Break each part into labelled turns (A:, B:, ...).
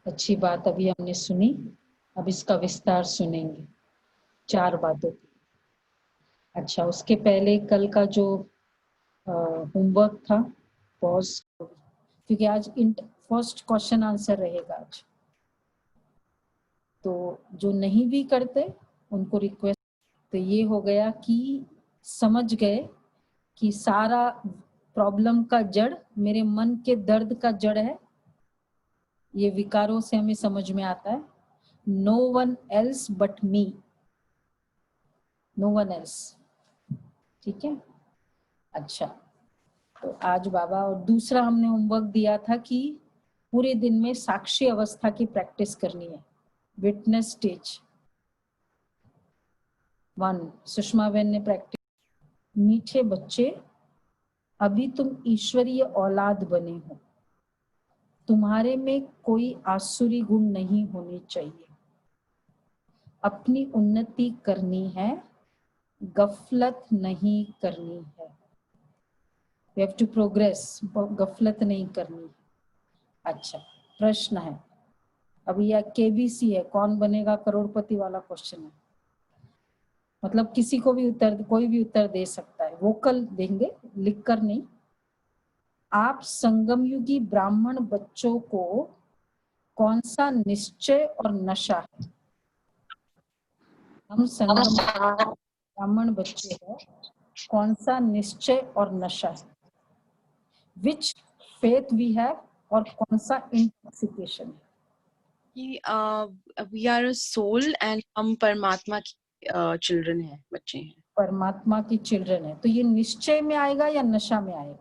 A: अच्छी बात अभी हमने सुनी, अब इसका विस्तार सुनेंगे 4 बातों की। अच्छा, उसके पहले कल का जो होमवर्क था पॉज, क्योंकि आज फर्स्ट क्वेश्चन आंसर रहेगा आज, तो जो नहीं भी करते उनको रिक्वेस्ट। तो ये हो गया कि समझ गए कि सारा प्रॉब्लम का जड़ मेरे मन के दर्द का जड़ है। ये विकारों से हमें समझ में आता है, no one else but me, no one else. ठीक है, अच्छा। तो आज बाबा, और दूसरा हमने होमवर्क दिया था कि पूरे दिन में साक्षी अवस्था की प्रैक्टिस करनी है, विटनेस स्टेज 1। सुषमा बहन ने प्रैक्टिस। मीठे बच्चे, अभी तुम ईश्वरीय औलाद बने हो, तुम्हारे में कोई आसुरी गुण नहीं होनी चाहिए, अपनी उन्नति करनी है, गफलत नहीं करनी है। We have to progress, गफलत नहीं करनी। अच्छा, प्रश्न है अभी, यह केबीसी है, कौन बनेगा करोड़पति वाला क्वेश्चन है, मतलब किसी को भी उत्तर, कोई भी उत्तर दे सकता है, वोकल देंगे, लिखकर नहीं। आप संगमयुगी ब्राह्मण बच्चों को कौन सा निश्चय और नशा है? हम संगम ब्राह्मण बच्चे हैं, कौन सा निश्चय और नशा है? विच फेथ वी हैव, और कौन सा इंटॉक्सिकेशन है?
B: वी आर सोल एंड हम परमात्मा की चिल्ड्रन है, बच्चे हैं,
A: परमात्मा की चिल्ड्रन है। तो ये निश्चय में आएगा या नशा में आएगा?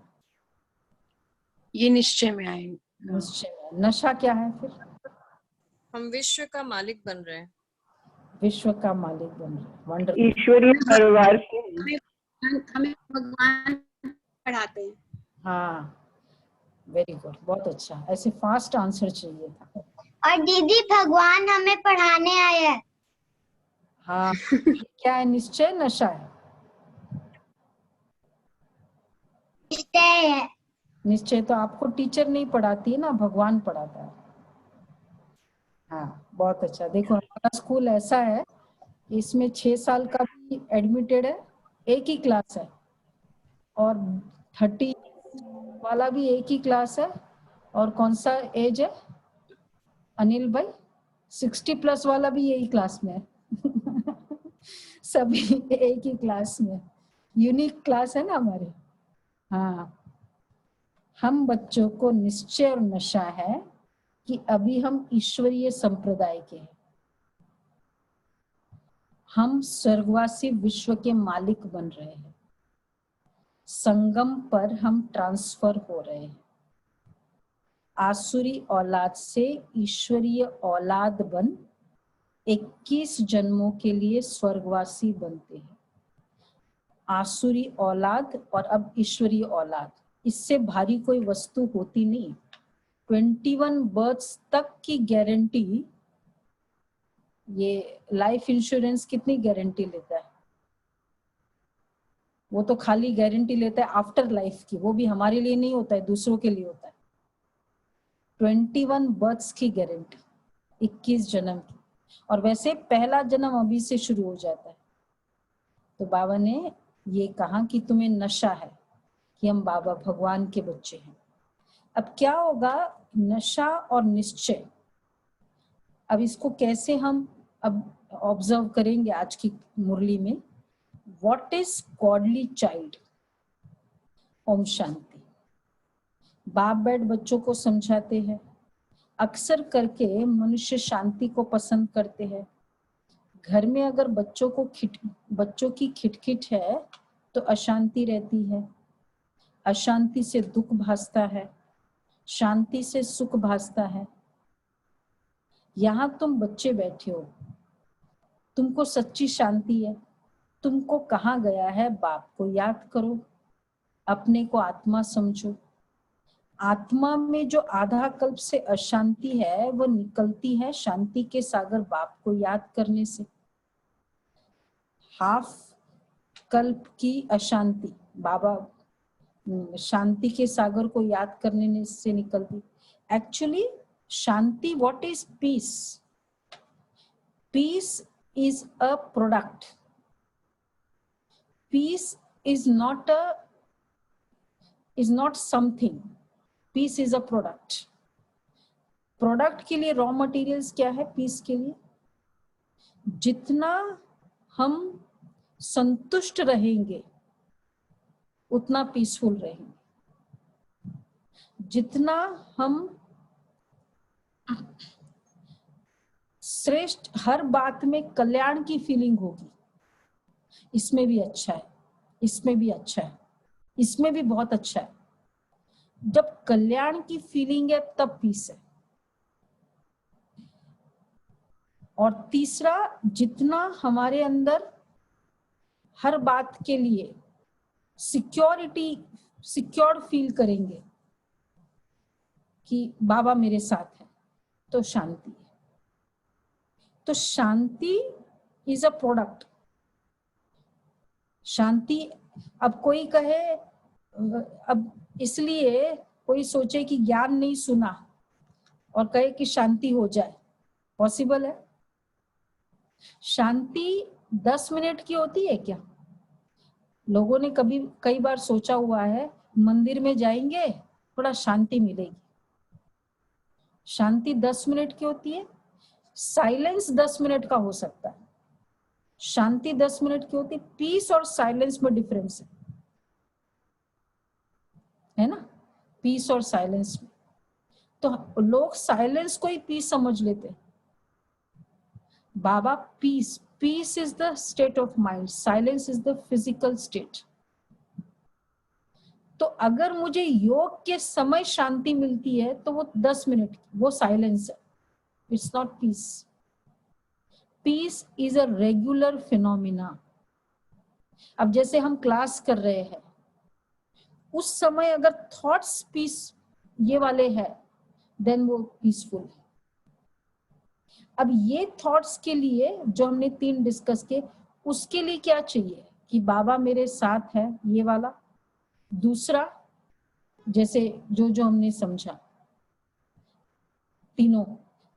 B: ये निश्चय में आएगा।
A: निश्चय में। नशा क्या है फिर?
C: हम विश्व का मालिक बन रहे हैं,
A: विश्व का मालिक बन रहे हैं। वंडरफुल।
D: ईश्वरीय परिवार के
E: हमें भगवान पढ़ाते हैं।
A: हाँ, वेरी गुड, बहुत अच्छा। ऐसे फास्ट आंसर चाहिए था।
F: और दीदी भगवान हमें पढ़ाने आए हैं।
A: हाँ, क्या है? निश्चय, नशा है?
F: निश्चय है।
A: निश्चय तो आपको टीचर नहीं पढ़ाती है ना, भगवान पढ़ाता है। हाँ, बहुत अच्छा। देखो हमारा स्कूल ऐसा है, इसमें 6 साल का भी एडमिटेड है, एक ही क्लास है, और 30 वाला भी एक ही क्लास है। और कौन सा एज है अनिल भाई? 60 प्लस वाला भी यही क्लास में है। सभी एक ही क्लास में, यूनिक क्लास है ना हमारी। हाँ, हम बच्चों को निश्चय और नशा है कि अभी हम ईश्वरीय संप्रदाय के हैं, हम स्वर्गवासी विश्व के मालिक बन रहे हैं, संगम पर हम ट्रांसफर हो रहे हैं, आसुरी औलाद से ईश्वरीय औलाद बन 21 जन्मों के लिए स्वर्गवासी बनते हैं। आसुरी औलाद और अब ईश्वरीय औलाद, इससे भारी कोई वस्तु होती नहीं। 21 बर्थ्स तक की गारंटी, ये लाइफ इंश्योरेंस कितनी गारंटी लेता है? वो तो खाली गारंटी लेता है आफ्टर लाइफ की, वो भी हमारे लिए नहीं होता है, दूसरों के लिए होता है। 21 बर्थ्स की गारंटी, 21 जन्म की। और वैसे पहला जन्म अभी से शुरू हो जाता है। तो बाबा ने ये कहा कि तुम्हें नशा है कि हम बाबा भगवान के बच्चे हैं। अब क्या होगा? नशा और निश्चय, अब इसको कैसे हम अब ऑब्जर्व करेंगे आज की मुरली में। What is godly child? ओम शांति। बाप बैठ बच्चों को समझाते हैं, अक्सर करके मनुष्य शांति को पसंद करते हैं। घर में अगर बच्चों की खिटखिट है तो अशांति रहती है, अशांति से दुख भासता है, शांति से सुख भासता है। यहाँ तुम बच्चे बैठे हो, तुमको सच्ची शांति है, तुमको कहा गया है बाप को याद करो, अपने को आत्मा समझो। आत्मा में जो आधा कल्प से अशांति है वो निकलती है शांति के सागर बाप को याद करने से। हाफ कल्प की अशांति बाबा शांति के सागर को याद करने से निकलती। एक्चुअली शांति, what is peace? Peace is a product. Peace is not something. Peace is a product. Product के लिए रॉ मटेरियल्स क्या है? पीस के लिए जितना हम संतुष्ट रहेंगे उतना पीसफुल रहेंगे. जितना हम श्रेष्ठ, हर बात में कल्याण की फीलिंग होगी. इसमें भी अच्छा है, इसमें भी अच्छा है, इसमें भी बहुत अच्छा है. जब कल्याण की फीलिंग है तब पीस है. और तीसरा, जितना हमारे अंदर हर बात के लिए सिक्योर्ड फील करेंगे कि बाबा मेरे साथ है, तो शांति है. तो शांति इज अ प्रोडक्ट. शांति, अब कोई कहे, अब इसलिए कोई सोचे कि ज्ञान नहीं सुना और कहे कि शांति हो जाए, पॉसिबल है? शांति 10 मिनट की होती है क्या? लोगों ने कई बार सोचा हुआ है मंदिर में जाएंगे थोड़ा शांति मिलेगी. शांति 10 मिनट की होती है. साइलेंस 10 मिनट का हो सकता है. शांति 10 मिनट की होती है. पीस और साइलेंस में डिफरेंस है ना? पीस और साइलेंस में. तो लोग साइलेंस को ही पीस समझ लेते हैं. बाबा peace is the state of mind, silence is the physical state. तो अगर मुझे योग के समय शांति मिलती है तो वो 10 मिनट, वो साइलेंस है. It's not peace. Peace is a regular phenomena. अब जैसे हम क्लास कर रहे हैं, उस समय अगर थॉट्स पीस ये वाले हैं, देन वो पीसफुल है. अब ये थॉट्स के लिए जो हमने 3 डिस्कस किए, उसके लिए क्या चाहिए कि बाबा मेरे साथ है, ये वाला. दूसरा, जैसे जो हमने समझा तीनों,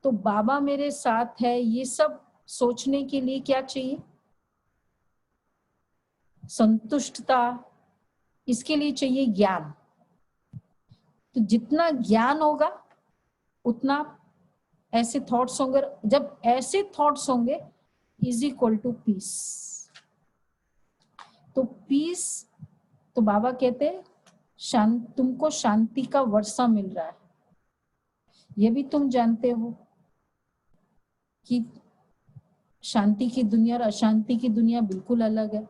A: तो बाबा मेरे साथ है, ये सब सोचने के लिए क्या चाहिए? संतुष्टता. इसके लिए चाहिए ज्ञान. तो जितना ज्ञान होगा उतना ऐसे थॉट्स होंगे. जब ऐसे थॉट्स होंगे इज इक्वल टू पीस. तो पीस, तो बाबा कहते हैं तुमको शांति का वर्षा मिल रहा है. ये भी तुम जानते हो कि शांति की दुनिया और अशांति की दुनिया बिल्कुल अलग है.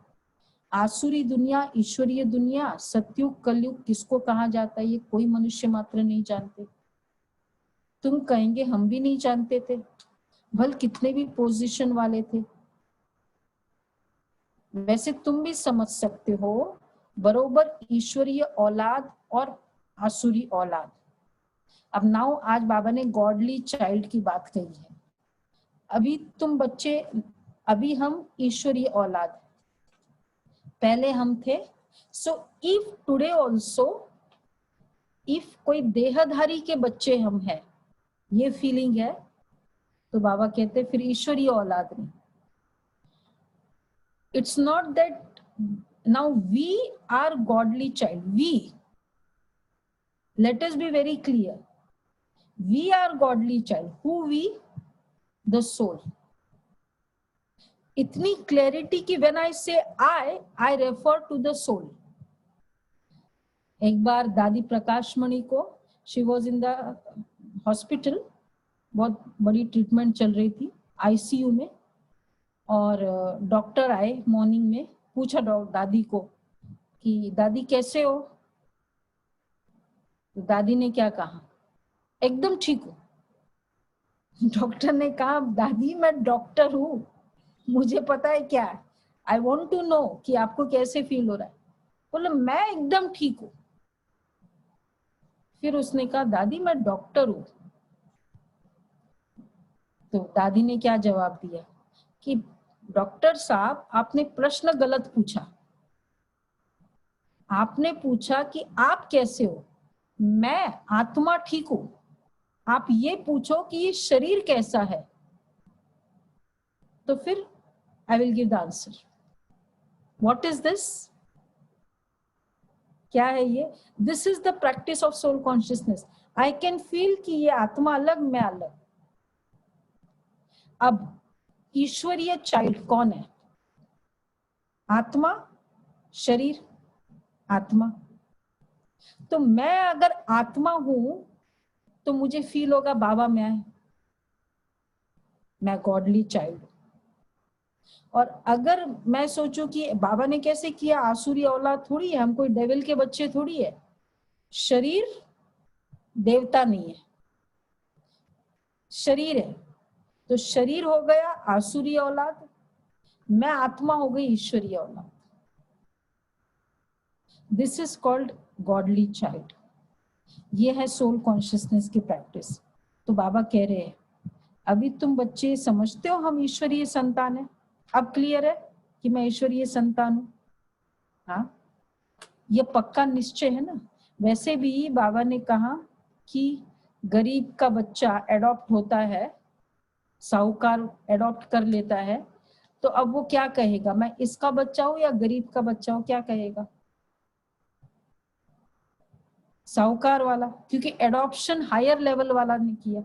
A: आसुरी दुनिया, ईश्वरीय दुनिया, सतयुग कलयुग किसको कहा जाता है ये कोई मनुष्य मात्र नहीं जानते. तुम कहेंगे हम भी नहीं जानते थे, भल कितने भी पोजीशन वाले थे. वैसे तुम भी समझ सकते हो बरोबर ईश्वरीय औलाद और आसुरी औलाद. अब नाउ आज बाबा ने गॉडली चाइल्ड की बात कही है. अभी तुम बच्चे, अभी हम ईश्वरीय औलाद, पहले हम थे. So if today also, if कोई देहधारी के बच्चे हम हैं, ये फीलिंग है, तो बाबा कहते फिर ईश्वरीय औलाद नहीं. It's not that now we are godly child. We, let us be very clear, we are godly child. Who we? The soul. इतनी क्लैरिटी की when I say I refer to the soul. एक बार दादी प्रकाश मणि को, she was in the hospital, बहुत बड़ी treatment चल रही थी आईसीयू में, और डॉक्टर आए मॉर्निंग में. पूछा दादी को कि दादी कैसे हो? तो दादी ने क्या कहा? एकदम ठीक हूँ. डॉक्टर ने कहा दादी मैं डॉक्टर हूँ, मुझे पता है क्या है, आई वॉन्ट टू नो कि आपको कैसे फील हो रहा है. बोले मैं एकदम ठीक हूँ. फिर उसने कहा दादी मैं डॉक्टर हूँ. तो दादी ने क्या जवाब दिया कि डॉक्टर साहब आपने प्रश्न गलत पूछा. आपने पूछा कि आप कैसे हो. मैं आत्मा ठीक हूँ, आप ये पूछो कि ये शरीर कैसा है, तो फिर I will give the answer. What is this, क्या है ये? This is the practice of soul consciousness. I can feel कि ये आत्मा अलग, मैं अलग। अब ईश्वरीय चाइल्ड कौन है? आत्मा, शरीर, आत्मा। तो मैं अगर आत्मा हूं तो मुझे फील होगा बाबा मैं गॉडली चाइल्ड। और अगर मैं सोचूं कि बाबा ने कैसे किया, आसुरी औलाद थोड़ी है, हम कोई डेविल के बच्चे थोड़ी है, शरीर देवता नहीं है, शरीर है, तो शरीर हो गया आसुरी औलाद, मैं आत्मा हो गई ईश्वरीय औलाद। This is called godly child. ये है सोल कॉन्शियसनेस की प्रैक्टिस। तो बाबा कह रहे हैं अभी तुम बच्चे समझते हो हम ईश्वरीय संतान है, अब क्लियर है कि मैं ईश्वरीय संतान हूं। हाँ, ये पक्का निश्चय है ना। वैसे भी बाबा ने कहा कि गरीब का बच्चा एडॉप्ट होता है, साहूकार एडॉप्ट कर लेता है, तो अब वो क्या कहेगा, मैं इसका बच्चा हूं या गरीब का बच्चा हूं? क्या कहेगा? साहूकार वाला, क्योंकि एडॉप्शन हायर लेवल वाला ने किया।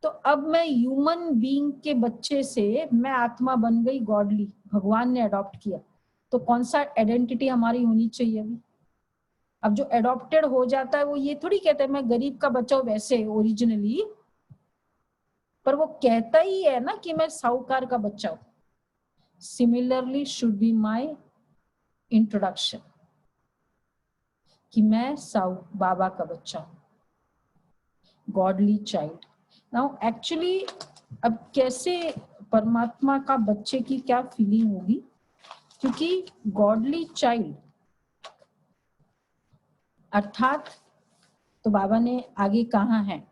A: तो अब मैं ह्यूमन बीइंग के बच्चे से मैं आत्मा बन गई गॉडली, भगवान ने अडॉप्ट किया। तो कौन सा आइडेंटिटी हमारी होनी चाहिए अभी? अब जो एडॉप्टेड हो जाता है वो ये थोड़ी कहता है मैं गरीब का बच्चा हूं वैसे ओरिजिनली, पर वो कहता ही है ना कि मैं साहूकार का बच्चा हूं। Similarly should be my introduction कि मैं साहू बाबा का बच्चा हूं, गॉडली चाइल्ड। नाउ एक्चुअली अब कैसे परमात्मा का बच्चे की क्या फीलिंग होगी, क्योंकि गॉडली चाइल्ड अर्थात, तो बाबा ने आगे कहा है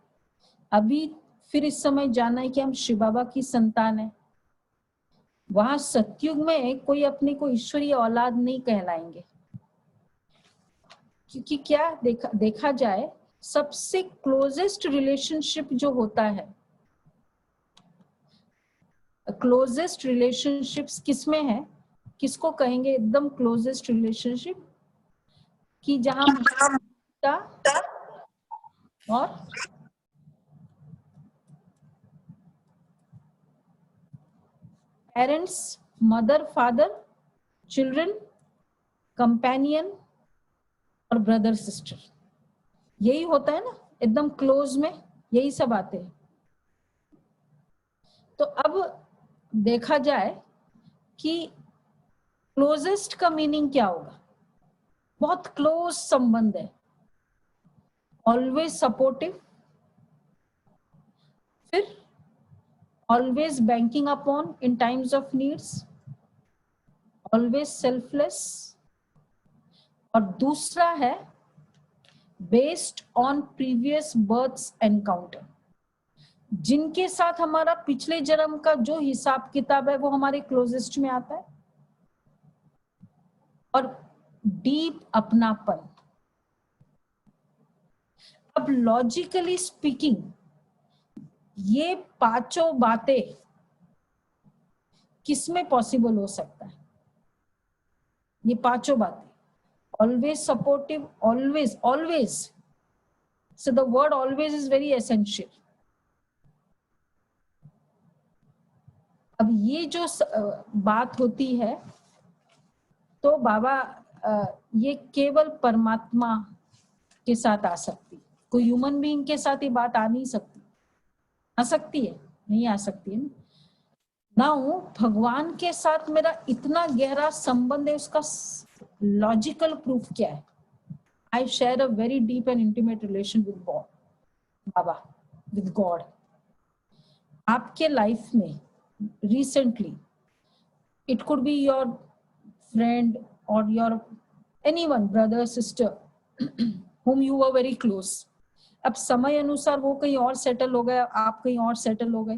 A: अभी फिर इस समय जाना है कि हम शिव बाबा की संतान है। वहां सतयुग में कोई अपने को ईश्वरीय औलाद नहीं कहलाएंगे, क्योंकि क्या देखा जाए सबसे क्लोजेस्ट रिलेशनशिप जो होता है, क्लोजेस्ट रिलेशनशिप्स किसमें है, किसको कहेंगे एकदम क्लोजेस्ट रिलेशनशिप? कि जहां पिता और parents, mother father, children, companion और ब्रदर सिस्टर, यही होता है ना एकदम क्लोज में, यही सब आते हैं। तो अब देखा जाए कि क्लोजेस्ट का मीनिंग क्या होगा? बहुत क्लोज संबंध है, ऑलवेज सपोर्टिव, फिर always banking upon in times of needs, always selfless, और दूसरा है based on previous births encounter, जिनके साथ हमारा पिछले जन्म का जो हिसाब किताब है वो हमारे क्लोजेस्ट में आता है, और डीप अपनापन। अब लॉजिकली स्पीकिंग ये पांचों बातें किसमें पॉसिबल हो सकता है? ये पांचों बातें, always supportive, always always, so the word always is very essential. अब ये जो बात होती है तो बाबा ये केवल परमात्मा के साथ आ सकती, कोई ह्यूमन बीइंग के साथ ये बात आ नहीं सकती। आ सकती है? नहीं आ सकती है ना। भगवान के साथ मेरा इतना गहरा संबंध है, उसका लॉजिकल प्रूफ क्या है? I share a very deep and intimate relation with Baba, with God. आपके लाइफ में recently it could be your friend or your anyone, brother, sister whom you were very close, अब समय अनुसार वो कहीं और सेटल हो गए, आप कहीं और सेटल हो गए,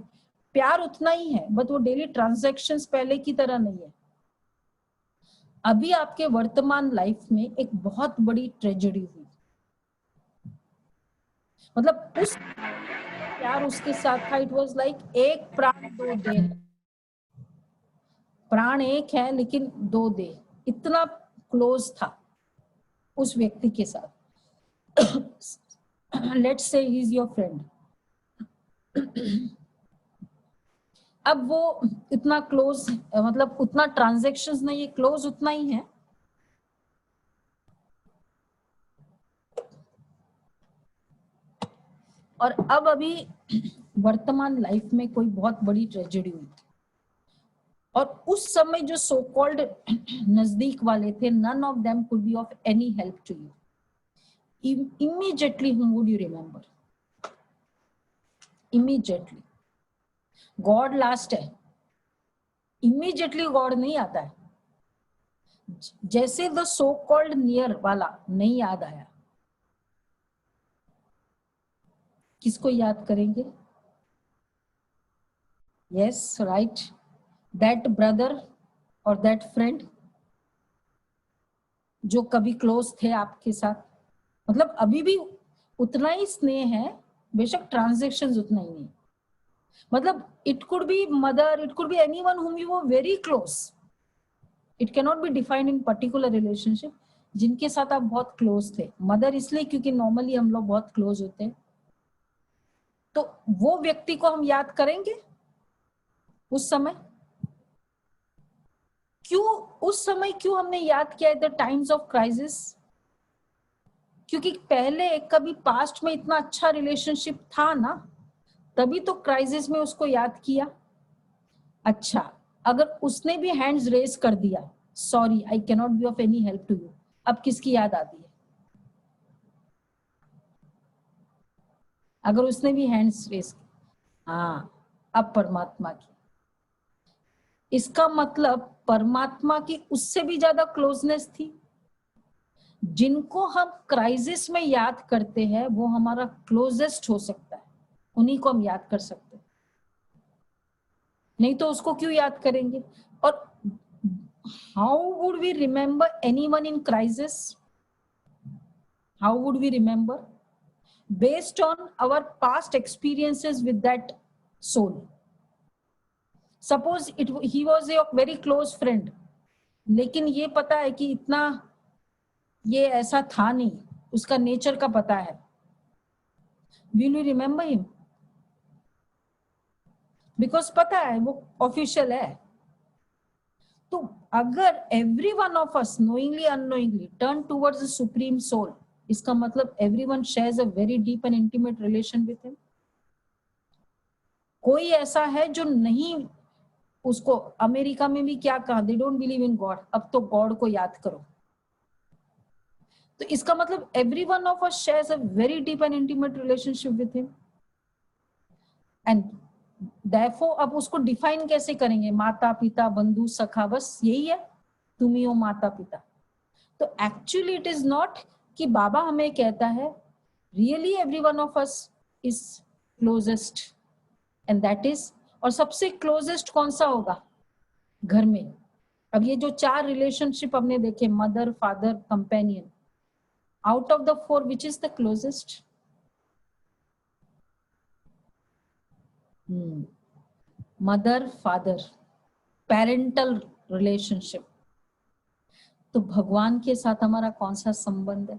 A: प्यार उतना ही है, बट वो डेली ट्रांजैक्शंस पहले की तरह नहीं है। अभी आपके वर्तमान लाइफ में एक बहुत बड़ी ट्रेजेडी हुई, मतलब उस प्यार उसके साथ था, इट वाज लाइक एक प्राण दो दे, प्राण एक है लेकिन दो दे, इतना क्लोज था उस व्यक्ति के साथ. Let's say he is your friend. अब वो इतना क्लोज, मतलब उतना ट्रांजैक्शंस नहीं, ये क्लोज उतना ही है. और अब अभी वर्तमान लाइफ में कोई बहुत बड़ी ट्रेजेडी हुई थी, और उस समय जो सो कॉल्ड नजदीक वाले थे, none of them could be of any help to you. Immediately whom would you remember? Immediately. God last है, immediately God नहीं आता है. जैसे the so called near वाला नहीं याद आया, किसको याद करेंगे? Yes, right. That brother or that friend जो कभी क्लोज थे आपके साथ, मतलब अभी भी उतना ही स्नेह है, बेशक ट्रांजैक्शंस उतना ही नहीं. मतलब it could be mother, it could be anyone whom you were very close. It cannot be defined in particular relationship. जिनके साथ आप बहुत क्लोज थे. मदर इसलिए क्योंकि नॉर्मली हम लोग बहुत क्लोज होते हैं, तो वो व्यक्ति को हम याद करेंगे उस समय. क्यों उस समय, क्यों हमने याद किया द टाइम्स ऑफ क्राइसिस? क्योंकि पहले कभी पास्ट में इतना अच्छा रिलेशनशिप था ना, तभी तो क्राइसिस में उसको याद किया. अच्छा, अगर उसने भी हैंड्स रेज कर दिया, sorry I can not be of any help to you, अब किसकी याद आती है? अगर उसने भी हैंड्स रेज किया, हाँ, अब परमात्मा की. इसका मतलब परमात्मा की उससे भी ज्यादा क्लोजनेस थी. जिनको हम क्राइसिस में याद करते हैं वो हमारा क्लोजेस्ट हो सकता है, उन्हीं को हम याद कर सकते हैं, नहीं तो उसको क्यों याद करेंगे? और how would we remember anyone in crisis? How would we remember? Based on our past experiences with that soul. Suppose he was a very close friend, लेकिन ये पता है कि इतना ये ऐसा था नहीं, उसका नेचर का पता है. Will you remember him? Because पता है वो ऑफिशियल है. तो अगर every one of us knowingly unknowingly turn towards the supreme soul, इसका मतलब everyone shares a very deep and intimate relation with him. कोई ऐसा है जो नहीं, उसको अमेरिका में भी क्या कहा, they don't believe in God, अब तो गॉड को याद करो. तो इसका मतलब every one of us shares a very deep and intimate relationship with him. And therefore अब उसको डिफाइन कैसे करेंगे? माता पिता बंधु सखा, बस यही है, तुम ही हो माता पिता. तो एक्चुअली इट इज नॉट कि बाबा हमें कहता है really every one of us is closest, and that is, और सबसे क्लोजेस्ट कौन सा होगा? घर में. अब ये जो 4 रिलेशनशिप हमने देखे, mother father companion, out of the 4 which is the closest? Mother father, parental relationship. तो भगवान के साथ हमारा कौन सा संबंध है?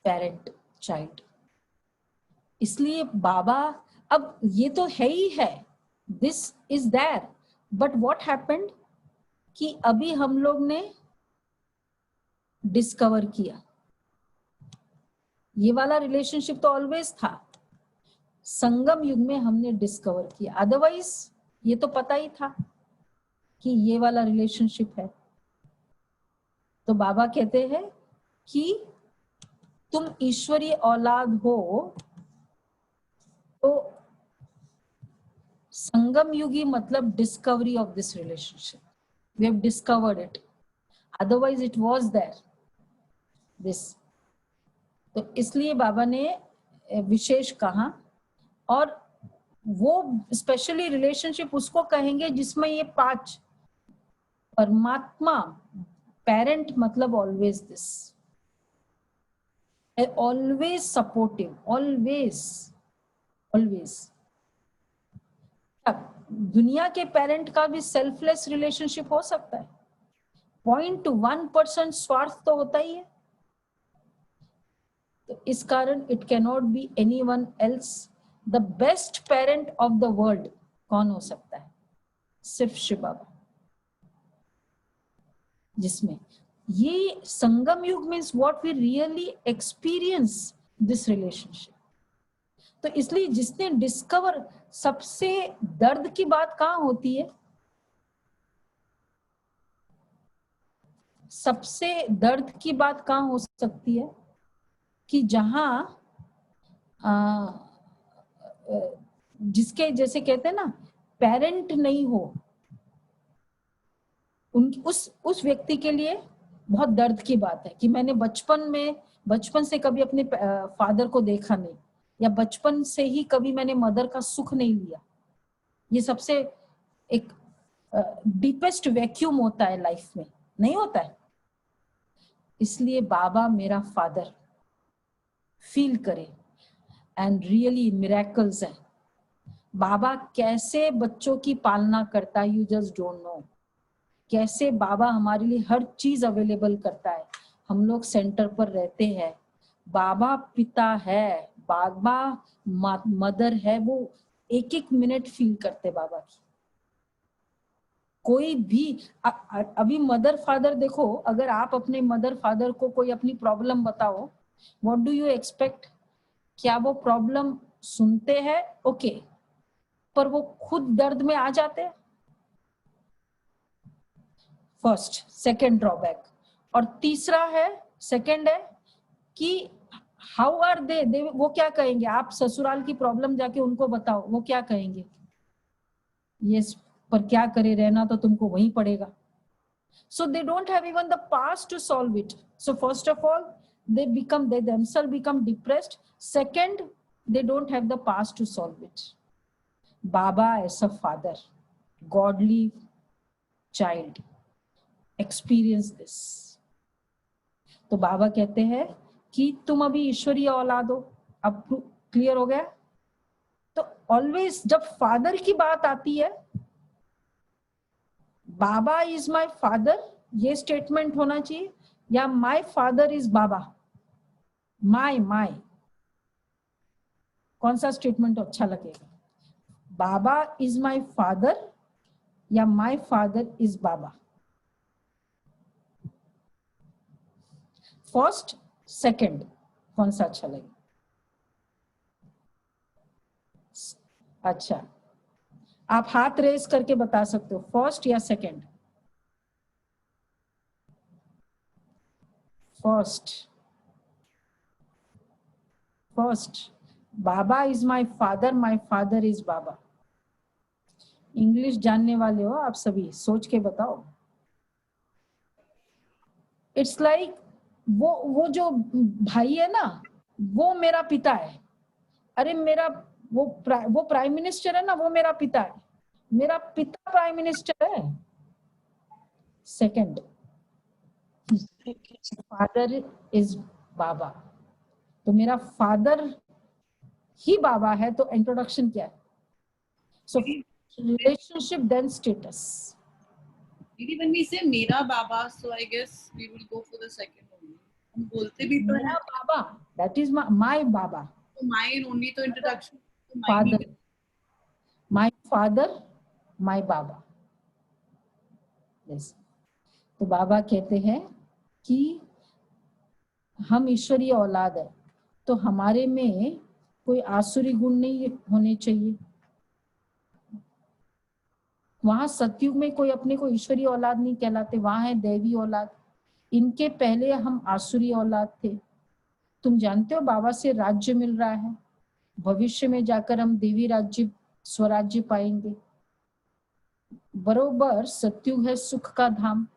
A: Parent child. इसलिए बाबा, अब ये तो है ही है, this is there, but what happened कि अभी हम लोग ने डिस्कवर किया. ये वाला रिलेशनशिप तो ऑलवेज था, संगम युग में हमने डिस्कवर किया, अदरवाइज ये तो पता ही था कि ये वाला रिलेशनशिप है. तो बाबा कहते हैं कि तुम ईश्वरीय औलाद हो, तो संगम युगी मतलब discovery of this relationship. We have discovered it, otherwise it was there this. तो इसलिए बाबा ने विशेष कहा, और वो स्पेशली रिलेशनशिप उसको कहेंगे जिसमें ये 5 परमात्मा, पेरेंट मतलब always this, always supportive, always always. दुनिया के पेरेंट का भी सेल्फलेस रिलेशनशिप हो सकता है, 0.1% स्वार्थ तो होता ही है। तो इस कारण it cannot be anyone else. The best parent of the world कौन हो सकता है? सिर्फ शिव बाबा। जिसमें ये संगम युग means what we really experience this relationship. तो इसलिए जिसने डिस्कवर, सबसे दर्द की बात कहाँ होती है? सबसे दर्द की बात कहाँ हो सकती है? कि जहां जिसके जैसे कहते हैं ना, पेरेंट नहीं हो, उस व्यक्ति के लिए बहुत दर्द की बात है कि मैंने बचपन से कभी अपने फादर को देखा नहीं, या बचपन से ही कभी मैंने मदर का सुख नहीं लिया। ये सबसे एक डीपेस्ट वैक्यूम होता है लाइफ में, नहीं होता है? इसलिए बाबा मेरा फादर फील करे, एंड रियली मिरेकल्स है। बाबा कैसे बच्चों की पालना करता है, यू जस्ट डोंट नो। कैसे बाबा हमारे लिए हर चीज अवेलेबल करता है। हम लोग सेंटर पर रहते हैं, बाबा पिता है, बाबा मदर है, वो एक एक मिनट फील करते बाबा की। कोई भी अभी मदर फादर देखो, अगर आप अपने मदर फादर को कोई अपनी प्रॉब्लम बताओ, व्हाट डू यू एक्सपेक्ट? क्या वो प्रॉब्लम सुनते हैं? ओके, पर वो खुद दर्द में आ जाते हैं? First, second drawback. और तीसरा है, सेकंड है कि हाउ आर दे, वो क्या कहेंगे? आप ससुराल की प्रॉब्लम जाके उनको बताओ, वो क्या कहेंगे? यस, पर क्या करे, रहना तो तुमको वहीं पड़ेगा। So they don't have even the past to solve it. So first of all, they themselves become depressed. Second, they don't have the past to solve it. Baba as a father, godly child, experience this. तो बाबा कहते हैं कि तुम अभी ईश्वरीय औलाद हो। अब क्लियर हो गया? तो ऑलवेज जब फादर की बात आती है, बाबा इज माई फादर, ये स्टेटमेंट होना चाहिए, या माई फादर इज बाबा। माई कौन सा स्टेटमेंट अच्छा लगेगा? बाबा इज माई फादर या my father is Baba? First, second, कौन सा अच्छा लगेगा? अच्छा, आप हाथ रेस करके बता सकते हो, फर्स्ट या second? First, Baba is my father is Baba. English जानने वाले हो आप सभी, सोच के बताओ। इट्स लाइक वो जो भाई है ना, वो मेरा पिता है। अरे मेरा वो प्राइम मिनिस्टर है ना, वो मेरा पिता है। मेरा पिता प्राइम मिनिस्टर है। सेकंड, फादर इज बाबा। तो मेरा फादर ही बाबा है, तो इंट्रोडक्शन क्या है? So relationship then status.
D: When we say मेरा बाबा, so I guess we will go for the second only. हम बोलते भी तो
A: मेरा बाबा, that is my बाबा।
D: तो mine only तो introduction।
A: Father, my father, my Baba. yes. तो बाबा कहते हैं कि हम ईश्वरीय औलाद है, तो हमारे में कोई आसुरी गुण नहीं होने चाहिए। वहां सतयुग में कोई अपने को ईश्वरीय औलाद नहीं कहलाते, वहां है देवी औलाद। इनके पहले हम आसुरी औलाद थे। तुम जानते हो बाबा से राज्य मिल रहा है, भविष्य में जाकर हम देवी राज्य, स्वराज्य पाएंगे। बरोबर सतयुग है सुख का धाम,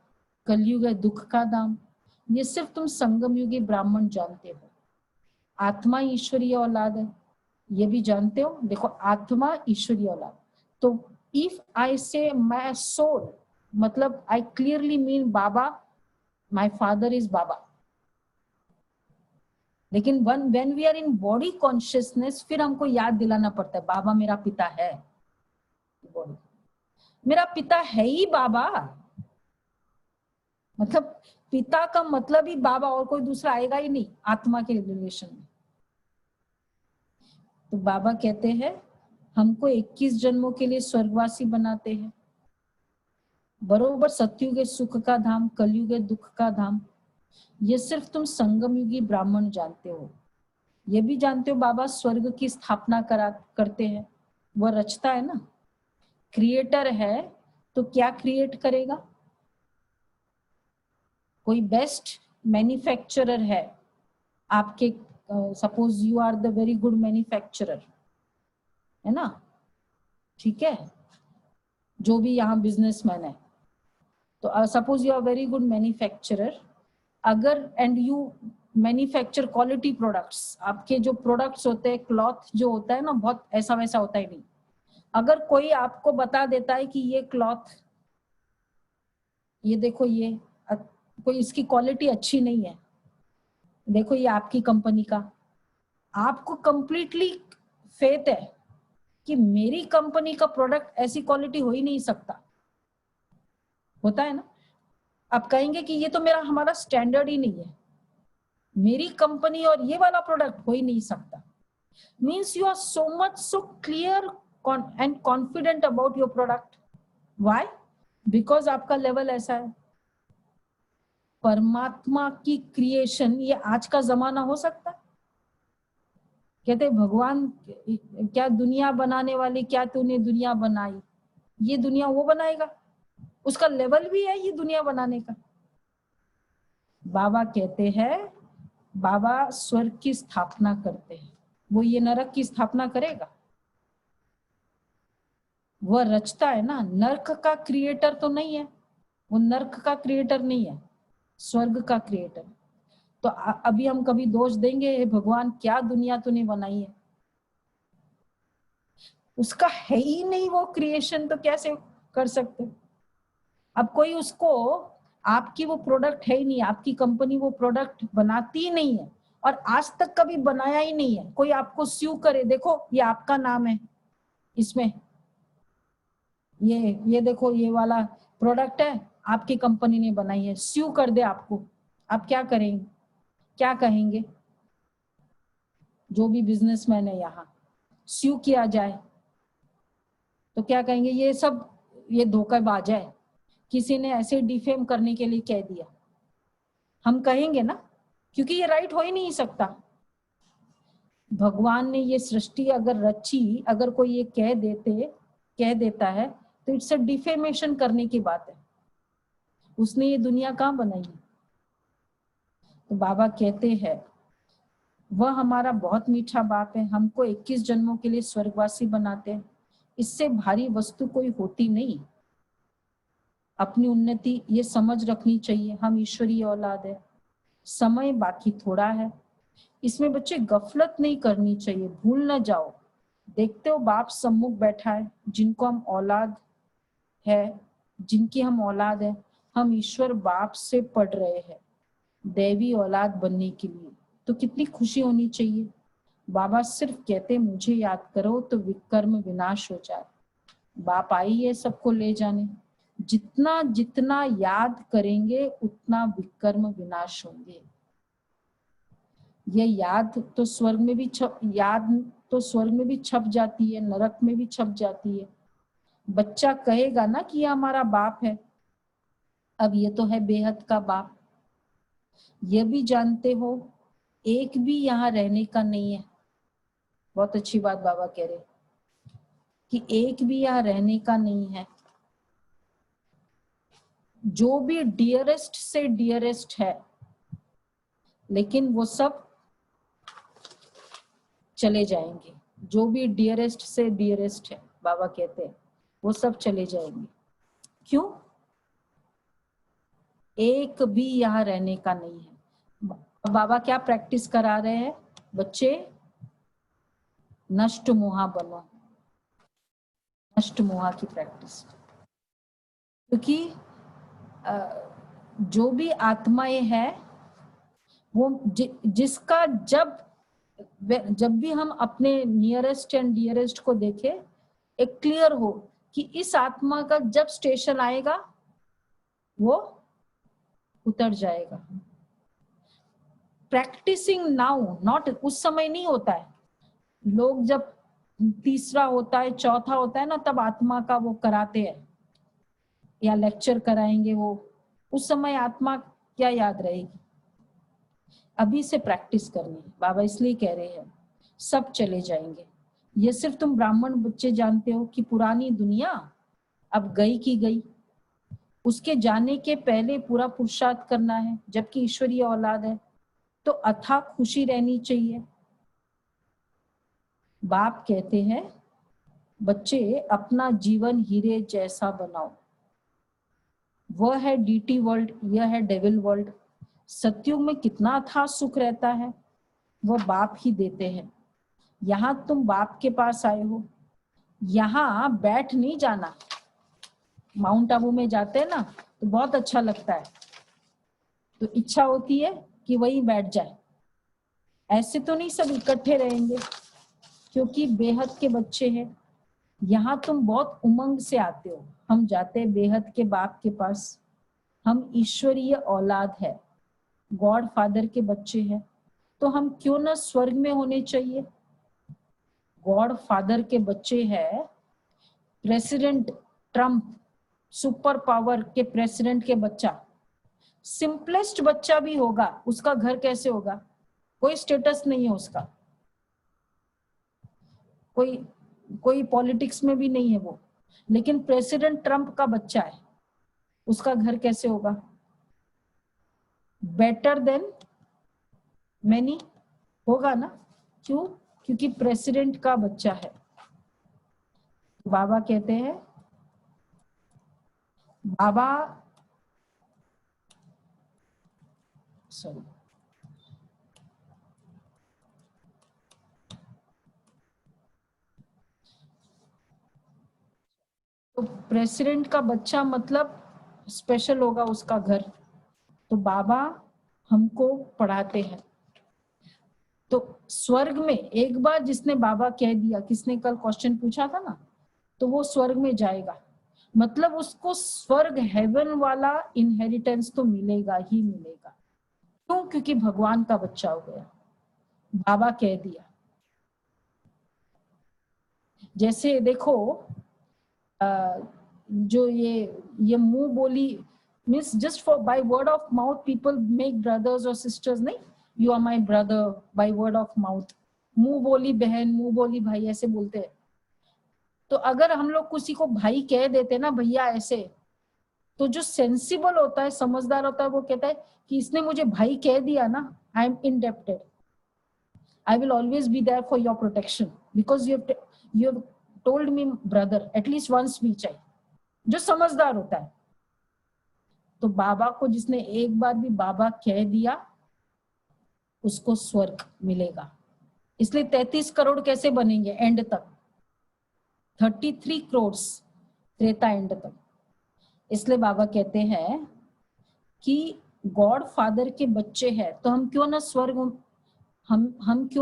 A: कलयुग है दुख का धाम। ये सिर्फ तुम संगम युगी ब्राह्मण जानते हो। आत्मा ईश्वरीय औलाद है, ये भी जानते हो। देखो, आत्मा ईश्वरीय औलाद। तो इफ आई से माय सोल, मतलब आई क्लियरली मीन बाबा, माय फादर इज बाबा। लेकिन when we are in body consciousness, फिर हमको याद दिलाना पड़ता है बाबा मेरा पिता है, बॉडी मेरा पिता है ही बाबा। मतलब पिता का मतलब ही बाबा, और कोई दूसरा आएगा ही नहीं आत्मा के रिलेशन में। तो बाबा कहते हैं हमको 21 जन्मों के लिए स्वर्गवासी बनाते हैं। बरोबर सतयुग सुख का धाम, कलयुग दुख का धाम। ये सिर्फ तुम संगम युगी ब्राह्मण जानते हो। ये भी जानते हो बाबा स्वर्ग की स्थापना करते हैं, वह रचता है ना, क्रिएटर है। तो क्या क्रिएट करेगा? कोई बेस्ट मैन्युफैक्चरर है आपके, suppose you are the very good manufacturer, है ना, ठीक है, जो भी यहाँ बिजनेसमैन है, तो suppose you are very good manufacturer, अगर and you manufacture quality products, आपके जो प्रोडक्ट्स होते हैं, क्लॉथ जो होता है ना, बहुत ऐसा वैसा होता ही नहीं। अगर कोई आपको बता देता है कि ये क्लॉथ, ये देखो, ये कोई इसकी क्वालिटी अच्छी नहीं है, देखो ये आपकी कंपनी का, आपको कंप्लीटली फेथ है कि मेरी कंपनी का प्रोडक्ट ऐसी क्वालिटी हो ही नहीं सकता, होता है ना। आप कहेंगे कि ये तो मेरा हमारा स्टैंडर्ड ही नहीं है, मेरी कंपनी और ये वाला प्रोडक्ट हो ही नहीं सकता। Means you are so much so clear and confident about your product. Why? Because आपका लेवल ऐसा है। परमात्मा की क्रिएशन, ये आज का जमाना हो सकता है? कहते भगवान क्या दुनिया बनाने वाली, क्या तूने दुनिया बनाई, ये दुनिया वो बनाएगा? उसका लेवल भी है ये दुनिया बनाने का। बाबा कहते हैं बाबा स्वर्ग की स्थापना करते हैं, वो ये नरक की स्थापना करेगा? वह रचता है ना, नरक का क्रिएटर तो नहीं है, वो नरक का क्रिएटर नहीं है, स्वर्ग का क्रिएटर। तो अभी हम कभी दोष देंगे हे भगवान क्या दुनिया तूने बनाई है? उसका है ही नहीं वो क्रिएशन, तो कैसे कर सकते? अब कोई उसको, आपकी वो प्रोडक्ट है ही नहीं, आपकी कंपनी वो प्रोडक्ट बनाती ही नहीं है और आज तक कभी बनाया ही नहीं है। कोई आपको स्यू करे, देखो ये आपका नाम है इसमें, ये देखो ये वाला प्रोडक्ट है आपकी कंपनी ने बनाई है, स्यू कर दे आपको, आप क्या करेंगे, क्या कहेंगे? जो भी बिजनेसमैन है यहाँ, स्यू किया जाए तो क्या कहेंगे? ये सब ये धोखेबाज है, किसी ने ऐसे डिफेम करने के लिए कह दिया, हम कहेंगे ना, क्योंकि ये राइट हो ही नहीं सकता। भगवान ने ये सृष्टि अगर रची, अगर कोई ये कह देता है तो इट्स अ डिफेमेशन करने की बात है। उसने ये दुनिया कहाँ बनाई है? तो बाबा कहते हैं वह हमारा बहुत मीठा बाप है, हमको 21 जन्मों के लिए स्वर्गवासी बनाते हैं। इससे भारी वस्तु कोई होती नहीं। अपनी उन्नति ये समझ रखनी चाहिए, हम ईश्वरीय औलाद है, समय बाकी थोड़ा है। इसमें बच्चे गफलत नहीं करनी चाहिए, भूल न जाओ। देखते हो बाप सम्मुख बैठा है, जिनको हम औलाद है, जिनकी हम औलाद है, हम ईश्वर बाप से पढ़ रहे हैं दैवी औलाद बनने के लिए, तो कितनी खुशी होनी चाहिए। बाबा सिर्फ कहते मुझे याद करो तो विकर्म विनाश हो जाए। बाप आई है सबको ले जाने, जितना जितना याद करेंगे उतना विकर्म विनाश होंगे। ये याद तो स्वर्ग में भी छप जाती है, नरक में भी छप जाती है। बच्चा कहेगा ना कि ये हमारा बाप है, अब ये तो है बेहद का बाप। ये भी जानते हो एक भी यहाँ रहने का नहीं है। बहुत अच्छी बात बाबा कह रहे कि एक भी यहाँ रहने का नहीं है। जो भी डियरेस्ट से डियरेस्ट है, लेकिन वो सब चले जाएंगे। जो भी डियरेस्ट से डियरेस्ट है, बाबा कहते हैं वो सब चले जाएंगे। क्यों? एक भी यहाँ रहने का नहीं है। बाबा क्या प्रैक्टिस करा रहे हैं? बच्चे नष्ट मोहा बनो, नष्ट मोहा की प्रैक्टिस। क्योंकि जो भी आत्माएं हैं वो जिसका जब भी हम अपने नियरेस्ट एंड डियरेस्ट को देखें, एक क्लियर हो कि इस आत्मा का जब स्टेशन आएगा वो उतर जाएगा। प्रैक्टिसिंग नाउ, नॉट उस समय नहीं होता है। लोग जब तीसरा होता है, चौथा होता है ना, तब आत्मा का वो कराते हैं या लेक्चर कराएंगे, वो उस समय आत्मा क्या याद रहेगी। अभी से प्रैक्टिस करनी है। बाबा इसलिए कह रहे हैं सब चले जाएंगे। ये सिर्फ तुम ब्राह्मण बच्चे जानते हो कि पुरानी दुनिया अब गई की गई, उसके जाने के पहले पूरा पुरुषार्थ करना है। जबकि ईश्वरीय औलाद है तो अथाह खुशी रहनी चाहिए। बाप कहते हैं बच्चे अपना जीवन हीरे जैसा बनाओ। वह है डीटी वर्ल्ड, यह है डेविल वर्ल्ड। सत्युग में कितना अथाह सुख रहता है वह बाप ही देते हैं। यहाँ तुम बाप के पास आए हो, यहाँ बैठ नहीं जाना। माउंट आबू में जाते हैं ना तो बहुत अच्छा लगता है, तो इच्छा होती है कि वहीं बैठ जाए। ऐसे तो नहीं सब इकट्ठे रहेंगे, क्योंकि बेहद के बच्चे हैं। यहाँ तुम बहुत उमंग से आते हो। हम जाते हैं बेहद के बाप के पास। हम ईश्वरीय औलाद है, गॉड फादर के बच्चे हैं, तो हम क्यों ना स्वर्ग में होने चाहिए। गॉड फादर के बच्चे हैं, प्रेसिडेंट ट्रम्प सुपर पावर के प्रेसिडेंट के बच्चा, सिंपलेस्ट बच्चा भी होगा, उसका घर कैसे होगा? कोई स्टेटस नहीं है उसका, कोई पॉलिटिक्स में भी नहीं है वो, लेकिन प्रेसिडेंट ट्रम्प का बच्चा है, उसका घर कैसे होगा? बेटर देन मैनी होगा ना। क्यों? क्योंकि प्रेसिडेंट का बच्चा है। बाबा कहते हैं, बाबा सॉरी तो प्रेसिडेंट का बच्चा मतलब स्पेशल होगा उसका घर। तो बाबा हमको पढ़ाते हैं। तो स्वर्ग में एक बार जिसने बाबा कह दिया, किसने कल क्वेश्चन पूछा था ना, तो वो स्वर्ग में जाएगा, मतलब उसको स्वर्ग हेवन वाला इनहेरिटेंस तो मिलेगा ही मिलेगा। क्यों? क्योंकि भगवान का बच्चा हो गया, बाबा कह दिया। जैसे देखो जो ये मुंह बोली means just for by word of mouth people make brothers और सिस्टर्स। नहीं, you are my brother by word of mouth. मुंह बोली बहन, मुंह बोली भाई, ऐसे बोलते हैं। तो अगर हम लोग किसी को भाई कह देते ना, भैया ऐसे, तो जो सेंसिबल होता है, समझदार होता है, वो कहता है कि इसने मुझे भाई कह दिया ना, I am indebted, I will always be there for your protection because you have told me brother at least once भी चाहिए, जो समझदार होता है। तो बाबा को जिसने एक बार भी बाबा कह दिया उसको स्वर्ग मिलेगा। इसलिए 33 करोड़ कैसे बनेंगे एंड तक? 33 करोड़ त्रेता एंड तक। इसलिए बाबा कहते हैं कि गॉड फादर के बच्चे हैं तो हम क्यों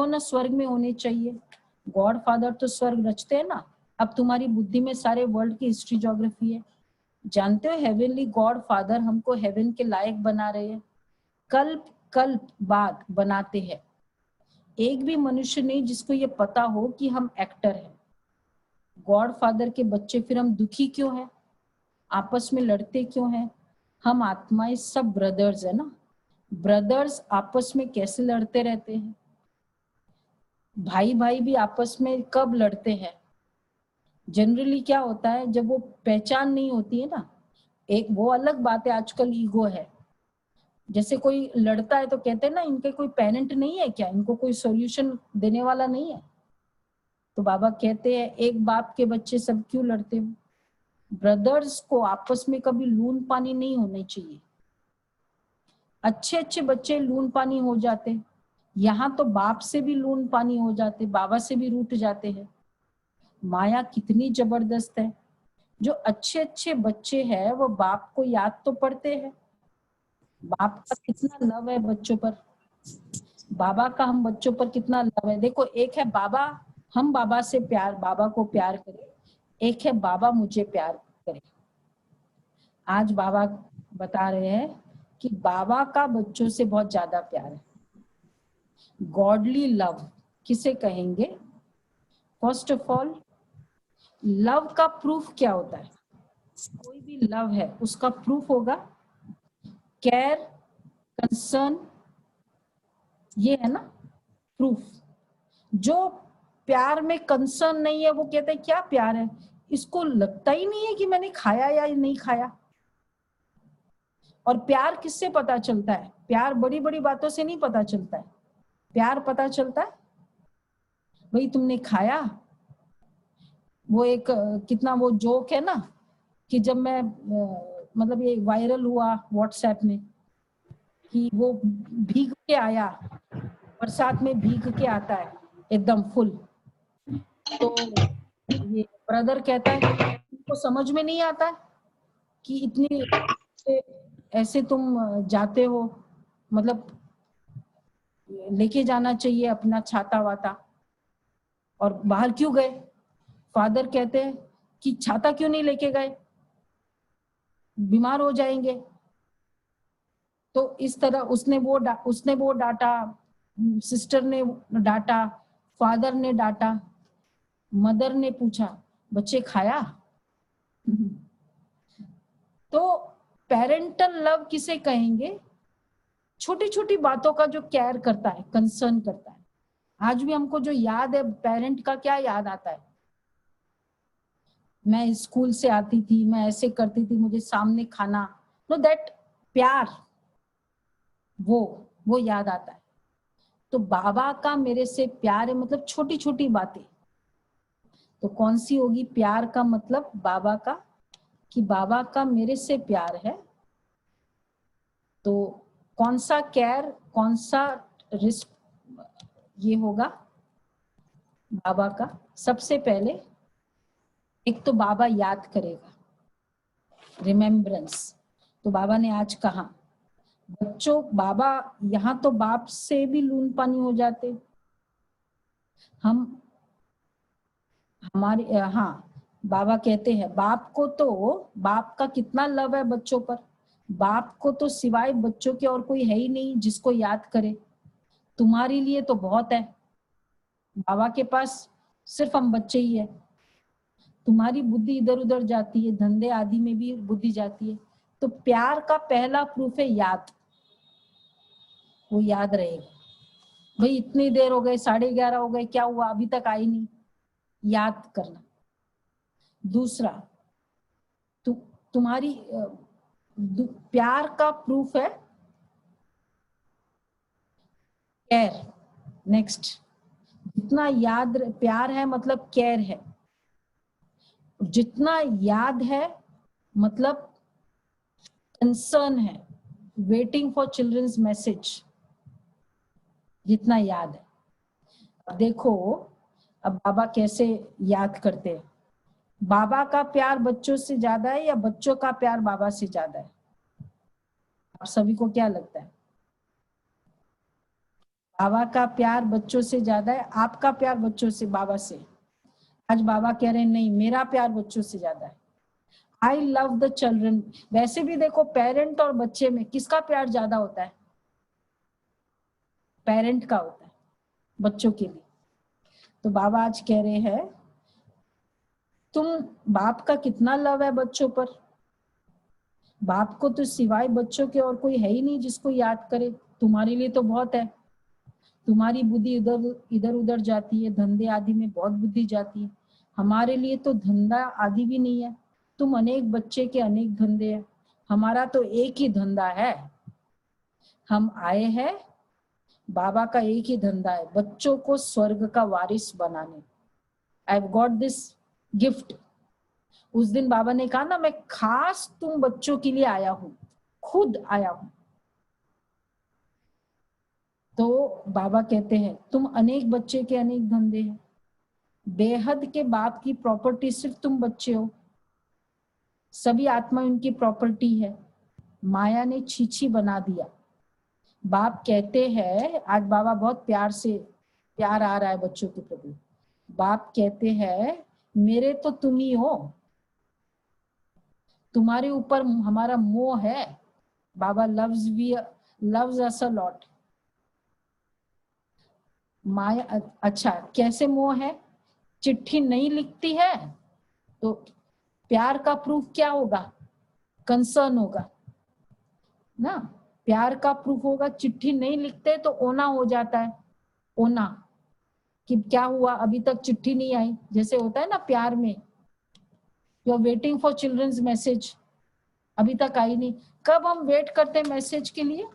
A: ना स्वर्ग में होने चाहिए। गॉड फादर तो स्वर्ग रचते हैं ना। अब तुम्हारी बुद्धि में सारे वर्ल्ड की हिस्ट्री ज्योग्राफी है। जानते हो हेवनली गॉड फादर हमको हेवन के लायक बना रहे हैं, कल्प कल्प बाद बनाते हैं। एक भी मनुष्य नहीं जिसको ये पता हो कि हम एक्टर हैं। गॉड फादर के बच्चे फिर हम दुखी क्यों हैं, आपस में लड़ते क्यों हैं? हम आत्माएं सब ब्रदर्स है ना। ब्रदर्स आपस में कैसे लड़ते रहते हैं? भाई भाई भी आपस में कब लड़ते हैं? जनरली क्या होता है, जब वो पहचान नहीं होती है ना। एक वो अलग बात है, आजकल ईगो है। जैसे कोई लड़ता है तो कहते हैं ना, इनके कोई पेरेंट नहीं है क्या, इनको कोई सॉल्यूशन देने वाला नहीं है। तो बाबा कहते हैं एक बाप के बच्चे सब क्यों लड़ते हो? ब्रदर्स को आपस में कभी लून पानी नहीं होने चाहिए। अच्छे अच्छे बच्चे लून पानी हो जाते, यहाँ तो बाप से भी लून पानी हो जाते, बाबा से भी रूठ जाते हैं। माया कितनी जबरदस्त है। जो अच्छे अच्छे बच्चे हैं वो बाप को याद तो पढ़ते हैं, बाप का कितना लव है बच्चों पर। बाबा का हम बच्चों पर कितना लव है। देखो, एक है बाबा, हम बाबा से प्यार, बाबा को प्यार करें, एक है बाबा मुझे प्यार करे। आज बाबा बता रहे हैं कि बाबा का बच्चों से बहुत ज्यादा प्यार है। गॉडली लव किसे कहेंगे? फर्स्ट ऑफ ऑल, लव का प्रूफ क्या होता है? कोई भी लव है उसका प्रूफ होगा केयर, कंसर्न, ये है ना प्रूफ। जो प्यार में कंसर्न नहीं है वो कहते हैं क्या प्यार है, इसको लगता ही नहीं है कि मैंने खाया या नहीं खाया। और प्यार किससे पता चलता है? प्यार बड़ी बड़ी बातों से नहीं पता चलता है। प्यार पता चलता है भाई तुमने खाया। वो एक कितना वो जोक है ना कि जब मैं मतलब ये वायरल हुआ व्हाट्सएप में कि वो भीग के आया, बरसात में भीग के आता है एकदम फुल। तो ये ब्रदर कहता है तुमको समझ में नहीं आता है कि इतनी ऐसे तुम जाते हो, मतलब लेके जाना चाहिए अपना छाता वाता, और बाहर क्यों गए? फादर कहते हैं कि छाता क्यों नहीं लेके गए, बीमार हो जाएंगे। तो इस तरह उसने वो डांटा, सिस्टर ने डांटा, फादर ने डांटा, मदर ने पूछा बच्चे खाया? तो पेरेंटल लव किसे कहेंगे? छोटी छोटी बातों का जो केयर करता है, कंसर्न करता है। आज भी हमको जो याद है पेरेंट का, क्या याद आता है? मैं स्कूल से आती थी, मैं ऐसे करती थी, मुझे सामने खाना, नो दैट प्यार, वो याद आता है। तो बाबा का मेरे से प्यार है मतलब छोटी छोटी बातें। तो कौन सी होगी प्यार का मतलब बाबा का? कि बाबा का मेरे से प्यार है। तो कौन सा केयर, कौन सा रिस्क ये होगा बाबा का? सबसे पहले एक तो बाबा याद करेगा, रिमेम्बरेंस। तो बाबा ने आज कहा बच्चों, बाबा यहाँ तो बाप से भी लून पानी हो जाते हम, हमारे हाँ बाबा कहते हैं बाप को तो, बाप का कितना लव है बच्चों पर। बाप को तो सिवाय बच्चों के और कोई है ही नहीं जिसको याद करे। तुम्हारे लिए तो बहुत है, बाबा के पास सिर्फ हम बच्चे ही है। तुम्हारी बुद्धि इधर उधर जाती है, धंधे आदि में भी बुद्धि जाती है। तो प्यार का पहला प्रूफ है याद, वो याद रहेगा। भाई इतनी देर हो गए, 11:30 हो गए, क्या हुआ अभी तक आई नहीं, याद करना। दूसरा, तुम्हारी प्यार का प्रूफ है केयर। नेक्स्ट, जितना याद प्यार है मतलब केयर है, जितना याद है मतलब कंसर्न है, वेटिंग फॉर चिल्ड्रंस मैसेज, जितना याद है। अब देखो, अब बाबा कैसे याद करते हैं। बाबा का प्यार बच्चों से ज्यादा है या बच्चों का प्यार बाबा से ज्यादा है? आप सभी को क्या लगता है? बाबा का प्यार बच्चों से ज्यादा है, आपका प्यार बच्चों से, बाबा से? आज बाबा कह रहे हैं नहीं, मेरा प्यार बच्चों से ज्यादा है। I love the children. वैसे भी देखो, पेरेंट और बच्चे में किसका प्यार ज्यादा होता है? पेरेंट का होता है बच्चों के लिए। तो बाबा आज कह रहे हैं तुम, बाप का कितना लव है बच्चों पर। बाप को तो सिवाय बच्चों के और कोई है ही नहीं जिसको याद करे। तुम्हारे लिए तो बहुत है। तुम्हारी बुद्धि इधर उधर जाती है, धंधे आदि में बहुत बुद्धि जाती है। हमारे लिए तो धंधा आदि भी नहीं है। तुम अनेक बच्चे के अनेक धंधे हैं, हमारा तो एक ही धंधा है। हम आए हैं, बाबा का एक ही धंधा है, बच्चों को स्वर्ग का वारिस बनाने। I have got this gift. उस दिन बाबा ने कहा ना, मैं खास तुम बच्चों के लिए आया हूं, खुद आया हूं। तो बाबा कहते हैं तुम अनेक बच्चे के अनेक धंधे हैं। बेहद के बाप की प्रॉपर्टी सिर्फ तुम बच्चे हो, सभी आत्मा उनकी प्रॉपर्टी है। माया ने छीछी बना दिया। बाप कहते हैं, आज बाबा बहुत प्यार आ रहा है बच्चों के प्रति। बाप कहते हैं मेरे तो तुम ही हो, तुम्हारे ऊपर हमारा मोह है। बाबा loves us a lot। माया, अच्छा कैसे मोह है? चिट्ठी नहीं लिखती है तो प्यार का प्रूफ क्या होगा? कंसर्न होगा ना। प्यार का प्रूफ होगा, चिट्ठी नहीं लिखते तो ओना हो जाता है। ओना कि क्या हुआ, अभी तक चिट्ठी नहीं आई, जैसे होता है ना प्यार में, you are waiting for children's message, अभी तक आई नहीं। कब हम वेट करते हैं मैसेज के लिए,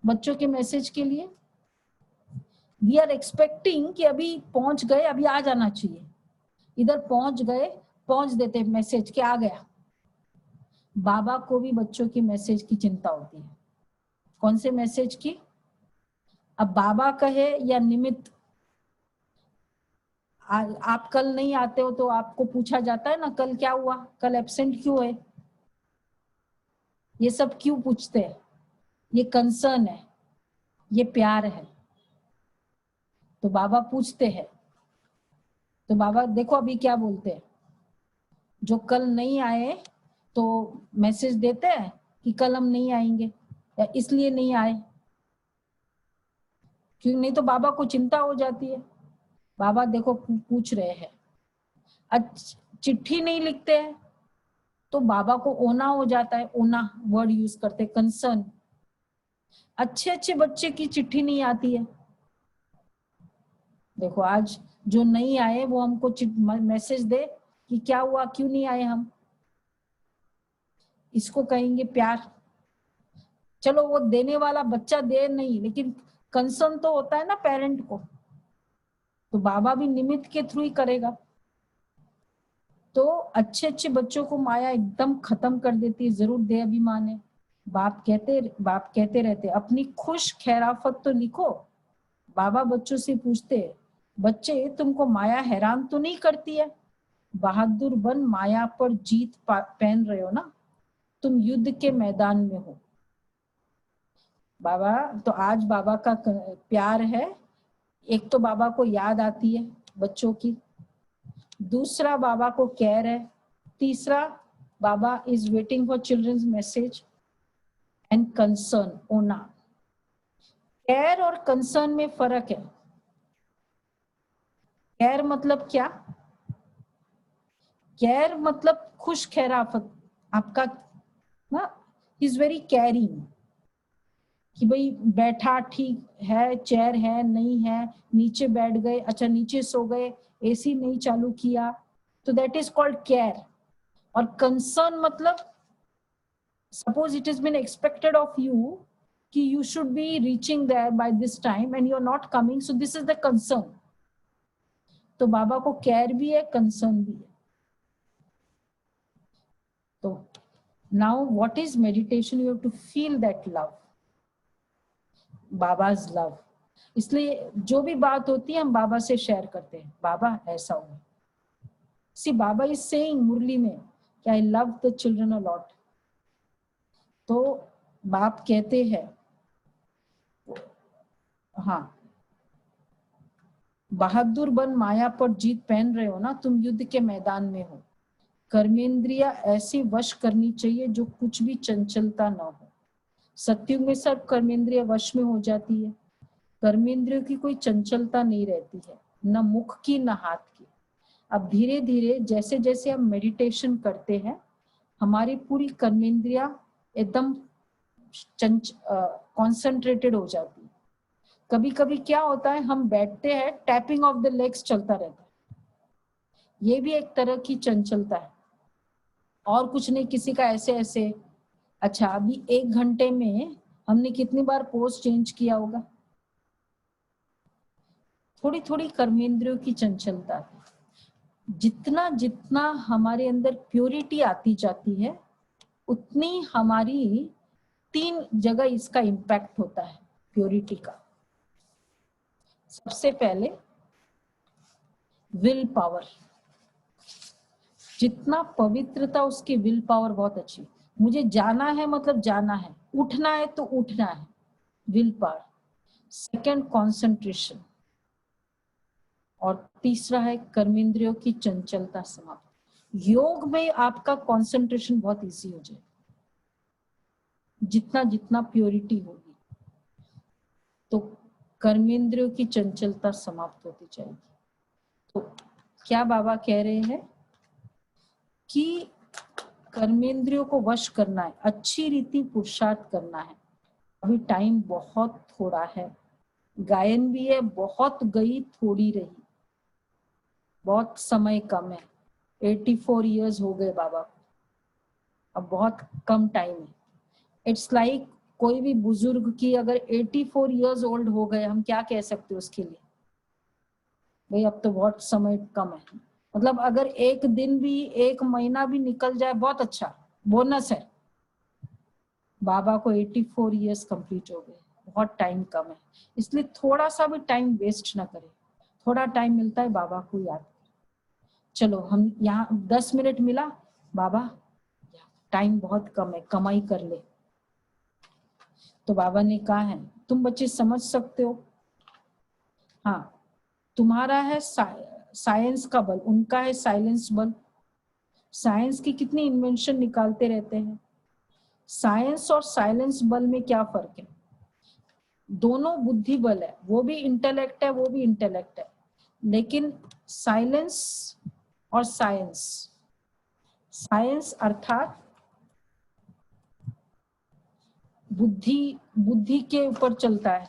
A: बच्चों के मैसेज के लिए? वी आर एक्सपेक्टिंग कि अभी पहुंच गए, अभी आ जाना चाहिए। इधर पहुंच गए, पहुंच देते मैसेज कि आ गया। बाबा को भी बच्चों की मैसेज की चिंता होती है। कौन से मैसेज की? अब बाबा कहे या निमित्त, आप कल नहीं आते हो तो आपको पूछा जाता है ना, कल क्या हुआ, कल एब्सेंट क्यों है? ये सब क्यों पूछते हैं? ये कंसर्न है, ये प्यार है। तो बाबा पूछते हैं, तो बाबा देखो अभी क्या बोलते हैं। जो कल नहीं आए तो मैसेज देते हैं कि कल हम नहीं आएंगे या इसलिए नहीं आए, क्यों? नहीं तो बाबा को चिंता हो जाती है। बाबा देखो पूछ रहे हैं। चिट्ठी नहीं लिखते हैं तो बाबा को ओना हो जाता है, ओना वर्ड यूज करते, कंसर्न। अच्छे अच्छे बच्चे की चिट्ठी नहीं आती है। देखो आज जो नहीं आए वो हमको मैसेज दे कि क्या हुआ, क्यों नहीं आए हम, इसको कहेंगे प्यार। चलो वो देने वाला बच्चा दे नहीं, लेकिन कंसर्न तो होता है ना पेरेंट को, तो बाबा भी निमित्त के थ्रू ही करेगा। तो अच्छे अच्छे बच्चों को माया एकदम खत्म कर देती है, जरूर दे अभिमान है। बाप कहते रहते अपनी खुश खैराफत तो लिखो। बाबा बच्चों से पूछते, बच्चे तुमको माया हैरान तो नहीं करती है? बहादुर बन माया पर जीत पहन रहे हो ना, तुम युद्ध के मैदान में हो। बाबा तो आज बाबा का प्यार है, एक तो बाबा को याद आती है बच्चों की, दूसरा बाबा को केयर है, तीसरा Baba is waiting for children's message and concern, ओना। केयर और कंसर्न में फर्क है। केयर मतलब क्या? केयर मतलब खुश खैराफत आपका ना, इज वेरी केयरिंग कि भाई बैठा ठीक है, चेयर है नहीं है, नीचे बैठ गए, अच्छा नीचे सो गए, एसी नहीं चालू किया, तो दैट इज कॉल्ड केयर। और कंसर्न मतलब suppose it is been expected of you कि you should be reaching there by this time and you are not coming, so this is the concern. तो बाबा को care भी है, concern भी है। तो now what is meditation? You have to feel that love, Baba's love. इसलिए जो भी बात होती है हम बाबा से शेयर करते हैं, बाबा ऐसा हुआ। सी बाबा इज सेइंग मुरली में कि I love the children a lot. तो बाप कहते हैं, हाँ, बहादुर बन माया पर जीत पहन रहे हो ना, तुम युद्ध के मैदान में हो। कर्मेंद्रिया ऐसी वश करनी चाहिए जो कुछ भी चंचलता ना हो। सत्युग में सब कर्मेंद्रिय वश में हो जाती है, कर्मेंद्रियों की कोई चंचलता नहीं रहती है, न मुख की न हाथ की। अब धीरे धीरे जैसे जैसे हम मेडिटेशन करते हैं, हमारी पूरी कर्मेंद्रिया एकदम कॉन्सेंट्रेटेड हो जाती है। कभी कभी क्या होता है, हम बैठते हैं, टैपिंग ऑफ द लेग्स चलता रहता है, ये भी एक तरह की चंचलता है। और कुछ नहीं, किसी का ऐसे ऐसे। अच्छा अभी 1 घंटे में हमने कितनी बार पोज चेंज किया होगा? थोड़ी थोड़ी कर्मेंद्रियों की चंचलता है। जितना जितना हमारे अंदर प्योरिटी आती जाती है, उतनी हमारी 3 जगह इसका इम्पैक्ट होता है प्योरिटी का। सबसे पहले विल पावर, जितना पवित्रता उसकी विल पावर बहुत अच्छी। मुझे जाना है मतलब जाना है, उठना है तो उठना है, विल पावर, सेकंड कंसंट्रेशन, और तीसरा है कर्मेंद्रियों की चंचलता समाप्त। योग में आपका कंसंट्रेशन बहुत इजी हो जाए, जितना जितना प्योरिटी होगी तो कर्मेंद्रियों की चंचलता समाप्त होती जाएगी। तो क्या बाबा कह रहे हैं कि कर्मेंद्रियों को वश करना है, अच्छी रीति पुरुषार्थ करना है। अभी टाइम बहुत थोड़ा है, गायन भी है, बहुत गई थोड़ी रही, बहुत समय कम है। 84 इयर्स हो गए बाबा को, अब बहुत कम टाइम है। इट्स लाइक कोई भी बुजुर्ग की अगर 84 इयर्स ओल्ड हो गए, हम क्या कह सकते हैं उसके लिए, भाई अब तो बहुत समय कम है। मतलब अगर एक दिन भी, एक महीना भी निकल जाए बहुत अच्छा, बोनस है। बाबा को 84 इयर्स कंप्लीट हो गए, बहुत टाइम कम है, इसलिए थोड़ा सा भी टाइम वेस्ट ना करें। थोड़ा टाइम मिलता है बाबा को याद करें। चलो हम यहाँ 10 मिनट मिला, बाबा टाइम बहुत कम है, कमाई कर ले। तो बाबा ने कहा है तुम बच्चे समझ सकते हो, हाँ तुम्हारा है साइंस का बल, उनका है साइलेंस बल। साइंस की कितनी इन्वेंशन निकालते रहते हैं। साइंस और साइलेंस बल में क्या फर्क है? दोनों बुद्धि बल है, वो भी इंटेलेक्ट है, वो भी इंटेलेक्ट है, लेकिन साइलेंस और साइंस, साइंस अर्थात बुद्धि के ऊपर चलता है।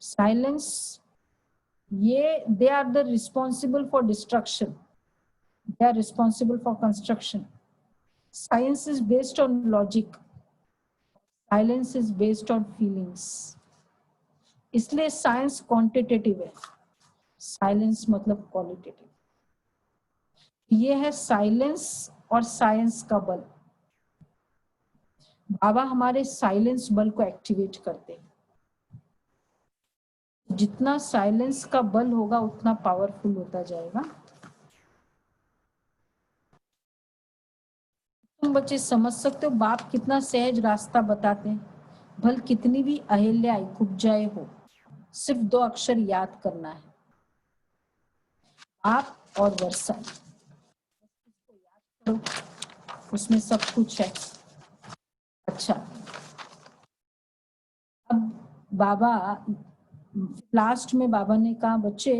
A: साइलेंस ये they are the responsible for destruction, they are responsible for construction. Science is based on logic, silence is based on feelings. इसलिए साइंस क्वांटिटेटिव है, साइलेंस मतलब क्वालिटेटिव। ये है साइलेंस और साइंस का बल। बाबा हमारे साइलेंस बल को एक्टिवेट करते हैं। जितना साइलेंस का बल होगा उतना पावरफुल होता जाएगा। तुम बच्चे समझ सकते हो बाप कितना सहज रास्ता बताते हैं। भल कितनी भी अहिल्याएं कुब्जाएं हो, सिर्फ 2 अक्षर याद करना है, आप और वर्षा। उसमें सब कुछ है। अच्छा, अब बाबा लास्ट में बाबा ने कहा बच्चे,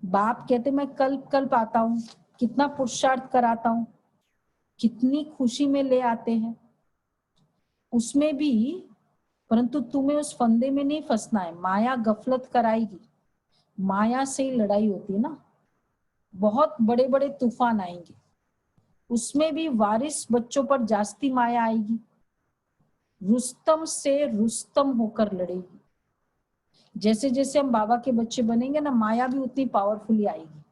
A: बाप कहते मैं कल कल आता हूँ, कितना पुरुषार्थ कराता हूँ, कितनी खुशी में ले आते हैं, उसमें भी, परंतु तुम्हें उस फंदे में नहीं फंसना है। माया गफलत कराएगी, माया से ही लड़ाई होती है ना, बहुत बड़े बड़े तूफान आएंगे, उसमें भी वारिस बच्चों पर जास्ती माया आएगी, रुस्तम से रुस्तम होकर लड़ेगी। जैसे जैसे हम बाबा के बच्चे बनेंगे ना, माया भी उतनी पावरफुली आएगी।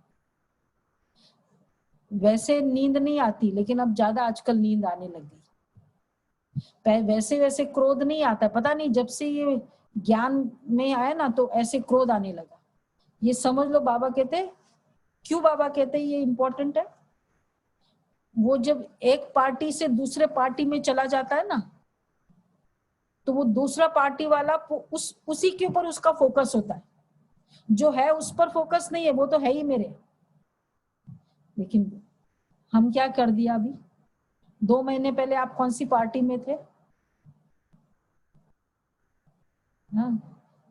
A: वैसे नींद नहीं आती, लेकिन अब ज्यादा आजकल नींद आने लग गई। वैसे वैसे क्रोध नहीं आता, पता नहीं जब से ये ज्ञान में आया ना तो ऐसे क्रोध आने लगा। ये समझ लो बाबा कहते, क्यों बाबा कहते ये इंपॉर्टेंट है। वो जब एक पार्टी से दूसरे पार्टी में चला जाता है ना, तो वो दूसरा पार्टी वाला उसी के ऊपर उसका फोकस होता है, जो है उस पर फोकस नहीं है, वो तो है ही मेरे। लेकिन हम क्या कर दिया, अभी 2 महीने पहले आप कौन सी पार्टी में थे?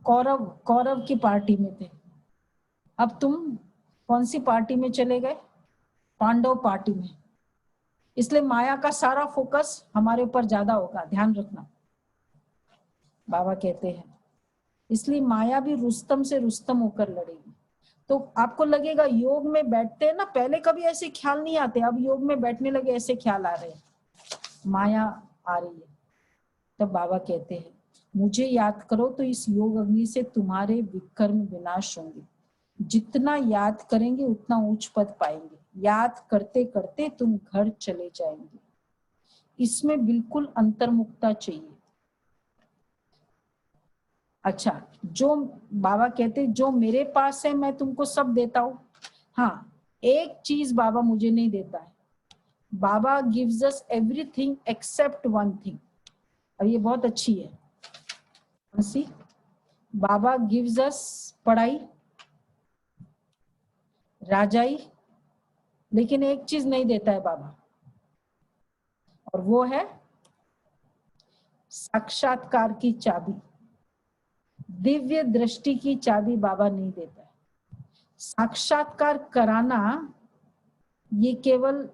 A: कौरव की पार्टी में थे। अब तुम कौन सी पार्टी में चले गए? पांडव पार्टी में। इसलिए माया का सारा फोकस हमारे ऊपर ज्यादा होगा, ध्यान रखना। बाबा कहते हैं इसलिए माया भी रुस्तम से रुस्तम होकर लड़ेगी। तो आपको लगेगा योग में बैठते हैं ना, पहले कभी ऐसे ख्याल नहीं आते, अब योग में बैठने लगे ऐसे ख्याल आ रहे हैं, माया आ रही है। तब बाबा कहते हैं मुझे याद करो तो इस योग अग्नि से तुम्हारे विकर्म विनाश होंगे। जितना याद करेंगे उतना उच्च पद पाएंगे। याद करते करते तुम घर चले जाएंगे। इसमें बिल्कुल अंतर्मुखता चाहिए। अच्छा, जो बाबा कहते जो मेरे पास है मैं तुमको सब देता हूं। हाँ, एक चीज बाबा मुझे नहीं देता है। Baba gives us everything except one thing. और ये बहुत अच्छी है। See, बाबा gives us पढ़ाई, राजाई, लेकिन एक चीज नहीं देता है बाबा, और वो है साक्षात्कार की चाबी। दिव्य दृष्टि की चाबी बाबा नहीं देता है। साक्षात्कार कराना ये केवल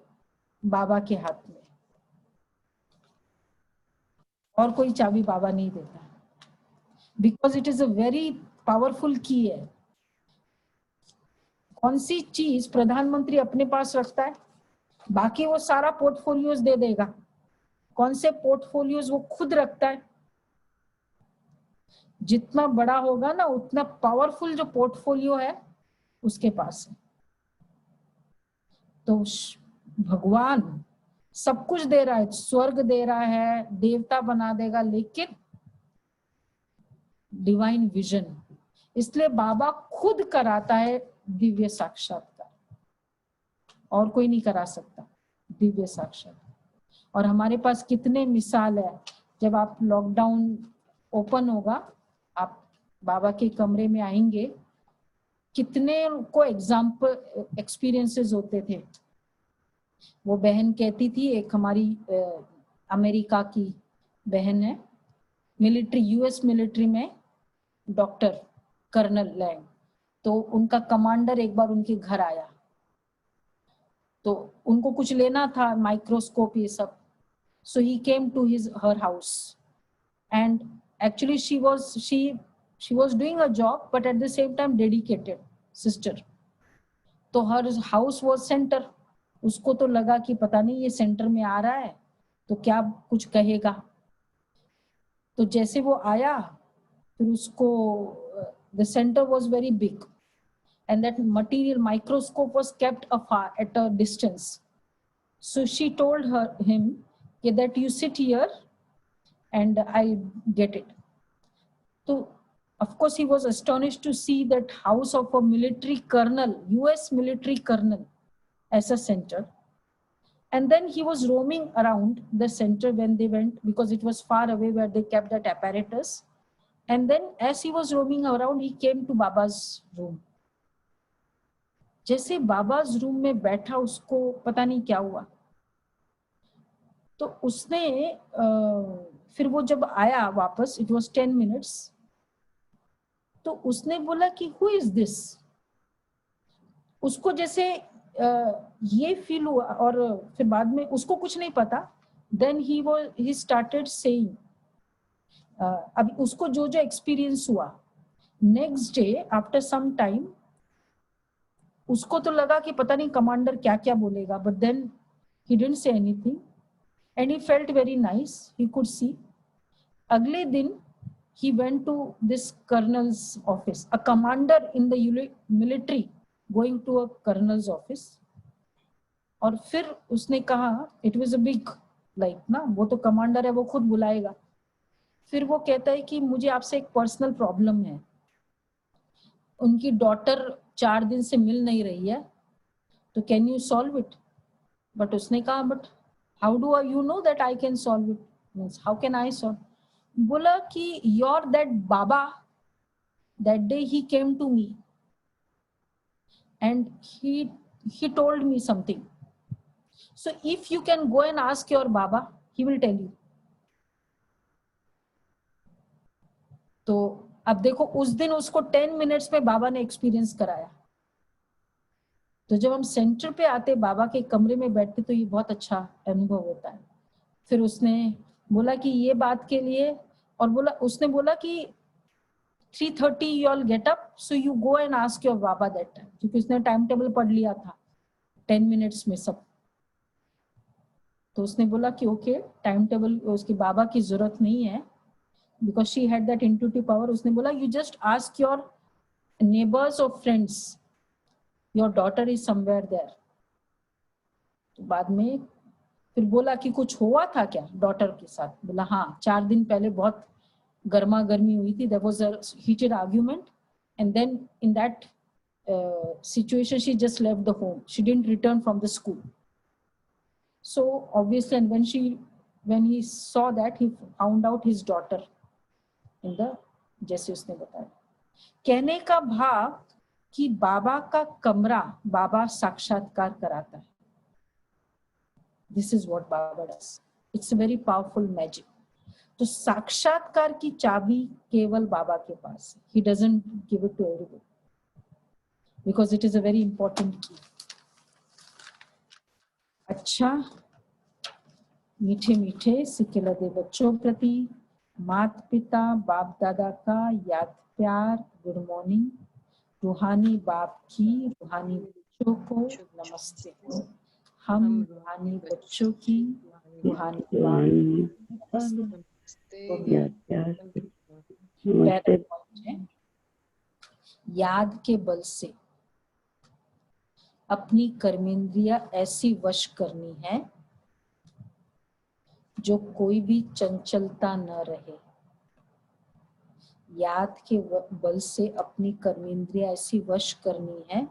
A: बाबा के हाथ में, और कोई चाबी बाबा नहीं देता, because it is a very powerful की है। कौन सी चीज प्रधानमंत्री अपने पास रखता है, बाकी वो सारा पोर्टफोलियोज दे देगा, कौन से पोर्टफोलियोज वो खुद रखता है। जितना बड़ा होगा ना उतना पावरफुल जो पोर्टफोलियो है उसके पास है। तो भगवान सब कुछ दे रहा है, स्वर्ग दे रहा है, देवता बना देगा, लेकिन डिवाइन विजन, इसलिए बाबा खुद कराता है दिव्य साक्षात्कार, और कोई नहीं करा सकता दिव्य साक्षात्कार। और हमारे पास कितने मिसाल है, जब आप लॉकडाउन ओपन होगा, आप बाबा के कमरे में आएंगे, कितने को एग्जाम्पल एक्सपीरियंसेस होते थे। वो बहन कहती थी, एक हमारी अमेरिका की बहन है, मिलिट्री, यूएस मिलिट्री में डॉक्टर कर्नल लैंग, तो उनका कमांडर एक बार उनके घर आया, तो उनको कुछ लेना था, माइक्रोस्कोप ये सब, so he came to her house, and actually she was doing a job but at the same time dedicated sister, तो her house was center, उसको तो लगा कि पता नहीं ये सेंटर में आ रहा है तो क्या कुछ कहेगा। तो जैसे वो आया, फिर उसको the center was very big and that material microscope was kept afar at a distance, so she told him that you sit here and I'll get it. So of course he was astonished to see that house of a military colonel, US military colonel, as a center. And then he was roaming around the center when they went, because it was far away where they kept that apparatus. And then as he was roaming around, he came to Baba's room. जैसे बाबा's room में बैठा, उसको पता नहीं क्या हुआ, तो उसने फिर वो जब आया वापस, it was 10 minutes, तो उसने बोला कि who is this? उसको जैसे ये फील हुआ, और फिर बाद में उसको कुछ नहीं पता, then he started saying, अभी उसको जो जो एक्सपीरियंस हुआ, next day after some time उसको तो लगा कि पता नहीं कमांडर क्या क्या बोलेगा, but then he didn't say anything and he felt very nice, he could see. अगले दिन he went to this colonel's office, a commander in the military going to a colonel's office, और फिर उसने कहा, it was a big like ना, वो तो commander है, वो खुद बुलाएगा। फिर वो कहता है कि मुझे आपसे एक पर्सनल प्रॉब्लम है, उनकी डॉटर 4 दिन से मिल नहीं रही है, तो can you solve it? But उसने कहा, but how do you know that I can solve it, means how can I solve? बोला कि your that Baba, that day he came to me and he told me something, so if you can go and ask your Baba, he will tell you. तो अब देखो, उस दिन उसको 10 minutes में बाबा ने एक्सपीरियंस कराया। तो जब हम सेंटर पे आते, बाबा के कमरे में बैठते, तो ये बहुत अच्छा अनुभव होता है। फिर उसने बोला कि ये बात के लिए, और उसने बोला कि 3:30 you all get up, so you go and ask your Baba that time, क्योंकि उसने टाइम टेबल पढ़ लिया था 10 मिनट्स में सब। तो उसने बोला कि ओके, टाइम टेबल उसकी बाबा की जरूरत नहीं है, because she had that intuitive power. उसने बोला, you just ask your neighbors or friends, your daughter is somewhere there. तो बाद में फिर बोला कि कुछ हुआ था क्या डॉटर के साथ? बोला हाँ, 4 दिन पहले बहुत गर्मा गर्मी हुई थी, there was a heated argument, and then in that situation she just left the home, she didn't return from the school. So obviously, and when he saw that, he found out his daughter in the जैसे उसने बताया। कहने का भाव कि बाबा का कमरा बाबा साक्षात्कार कराता है। This is what Baba does. It's a very powerful magic. तो साक्षात्कार की चाबी केवल बाबा के पास है। He doesn't give it to everyone because it is a very important key. अच्छा, मीठे मीठे सिक्के लदे बच्चों प्रति माता पिता बाप दादा का याद प्यार गुड मॉर्निंग। रूहानी बाप की रूहानी बच्चों को नमस्ते। हम रूहानी बच्चों की रूहानी बाप याद के बल से अपनी कर्मेंद्रियां ऐसी वश करनी है जो कोई भी चंचलता न रहे। याद के बल से अपनी कर्मेंद्रियां ऐसी वश करनी है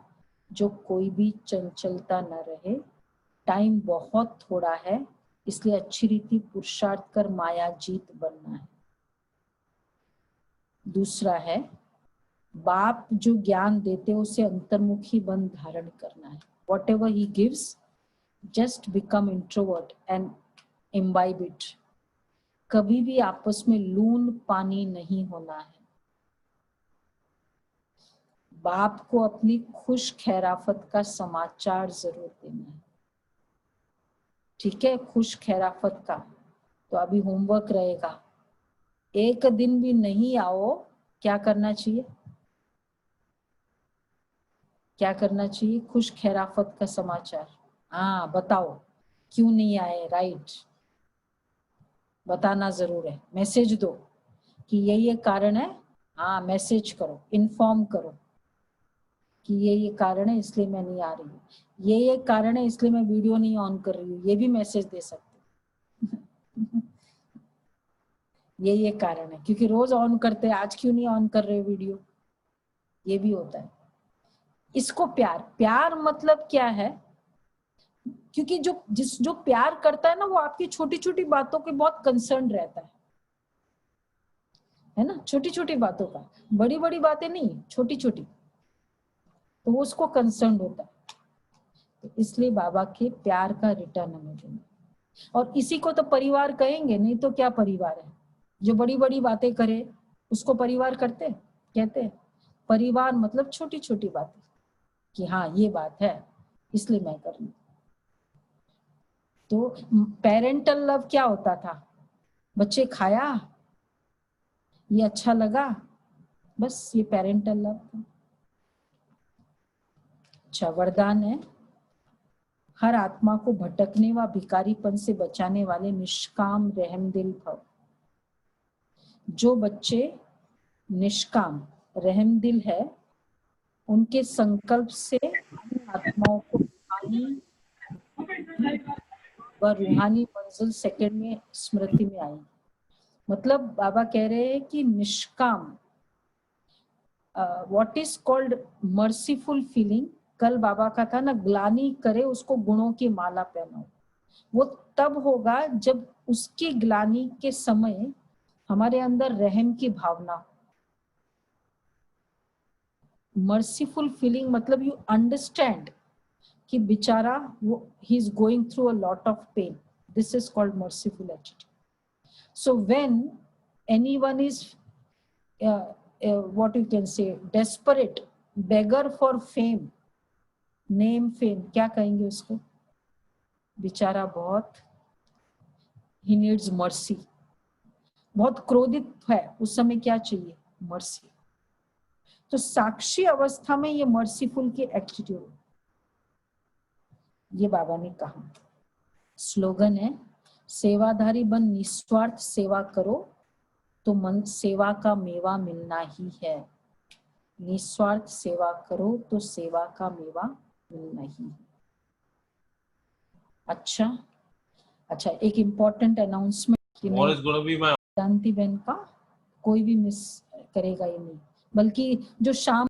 A: जो कोई भी चंचलता न रहे। टाइम बहुत थोड़ा है, इसलिए अच्छी रीति पुरुषार्थ कर माया जीत बनना है। दूसरा है, बाप जो ज्ञान देते उसे अंतर्मुखी बन धारण करना है। Whatever he gives, just become introvert and imbibe it. कभी भी आपस में लून पानी नहीं होना है। बाप को अपनी खुश खैराफत का समाचार जरूर देना है। ठीक है, खुश खैराफत का। तो अभी होमवर्क रहेगा, एक दिन भी नहीं आओ, क्या करना चाहिए? क्या करना चाहिए? खुश खैराफत का समाचार। हाँ बताओ क्यों नहीं आए? राइट, बताना जरूर है। मैसेज दो कि ये कारण है। हाँ मैसेज करो, इन्फॉर्म करो कि ये कारण है इसलिए मैं नहीं आ रही हूँ, ये कारण है इसलिए मैं वीडियो नहीं ऑन कर रही हूँ। ये भी मैसेज दे सकते ये कारण है क्योंकि रोज ऑन करते हैं, आज क्यों नहीं ऑन कर रहे वीडियो? ये भी होता है। इसको प्यार मतलब क्या है? क्योंकि जो प्यार करता है ना, वो आपकी छोटी छोटी बातों के बहुत कंसर्न रहता है ना। छोटी छोटी बातों का, बड़ी बड़ी बातें नहीं, छोटी छोटी, तो वो उसको कंसर्न होता है। तो इसलिए बाबा के प्यार का रिटर्न हमें देना। और इसी को तो परिवार कहेंगे, नहीं तो क्या परिवार है? जो बड़ी बड़ी बातें करे उसको परिवार कहते हैं। परिवार मतलब छोटी छोटी बातें कि हाँ ये बात है इसलिए मैं कर रही हूँ। तो पेरेंटल लव क्या होता था? बच्चे खाया, ये अच्छा लगा, बस ये पेरेंटल लव था। अच्छा, वरदान है, हर आत्मा को भटकने व भिखारीपन से बचाने वाले निष्काम रहमदिल भव। जो बच्चे निष्काम रहमदिल है, उनके संकल्प से आत्माओं को रूहानी मंजिल सेकंड में स्मृति में आई। मतलब बाबा कह रहे हैं कि निष्काम, what is called merciful feeling. कल बाबा का था ना, ग्लानि करे उसको गुणों की माला पहनाओ। वो तब होगा जब उसकी ग्लानि के समय हमारे अंदर रहम की भावना हो। मर्सीफुल फीलिंग मतलब यू अंडरस्टैंड कि बेचारा वो he is going through a lot of pain. This is called merciful attitude. So when anyone is what you can say desperate, beggar for fame, name, fame, क्या कहेंगे उसको? बेचारा बहुत he needs mercy, बहुत क्रोधित है, उस समय क्या चाहिए? मर्सी। तो साक्षी अवस्था में ये मर्सीफुल की एटीट्यूड, ये बाबा ने कहा। स्लोगन है, सेवाधारी बन निस्वार्थ सेवा करो तो मन सेवा का मेवा मिलना ही है। निस्वार्थ सेवा करो तो सेवा का मेवा मिलना ही है। अच्छा, एक इम्पोर्टेंट अनाउंसमेंट, शांति बहन का कोई भी मिस करेगा ही नहीं, बल्कि जो शाम,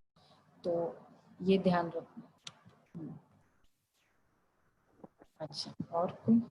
A: तो ये ध्यान रखना। अच्छा, और कोई?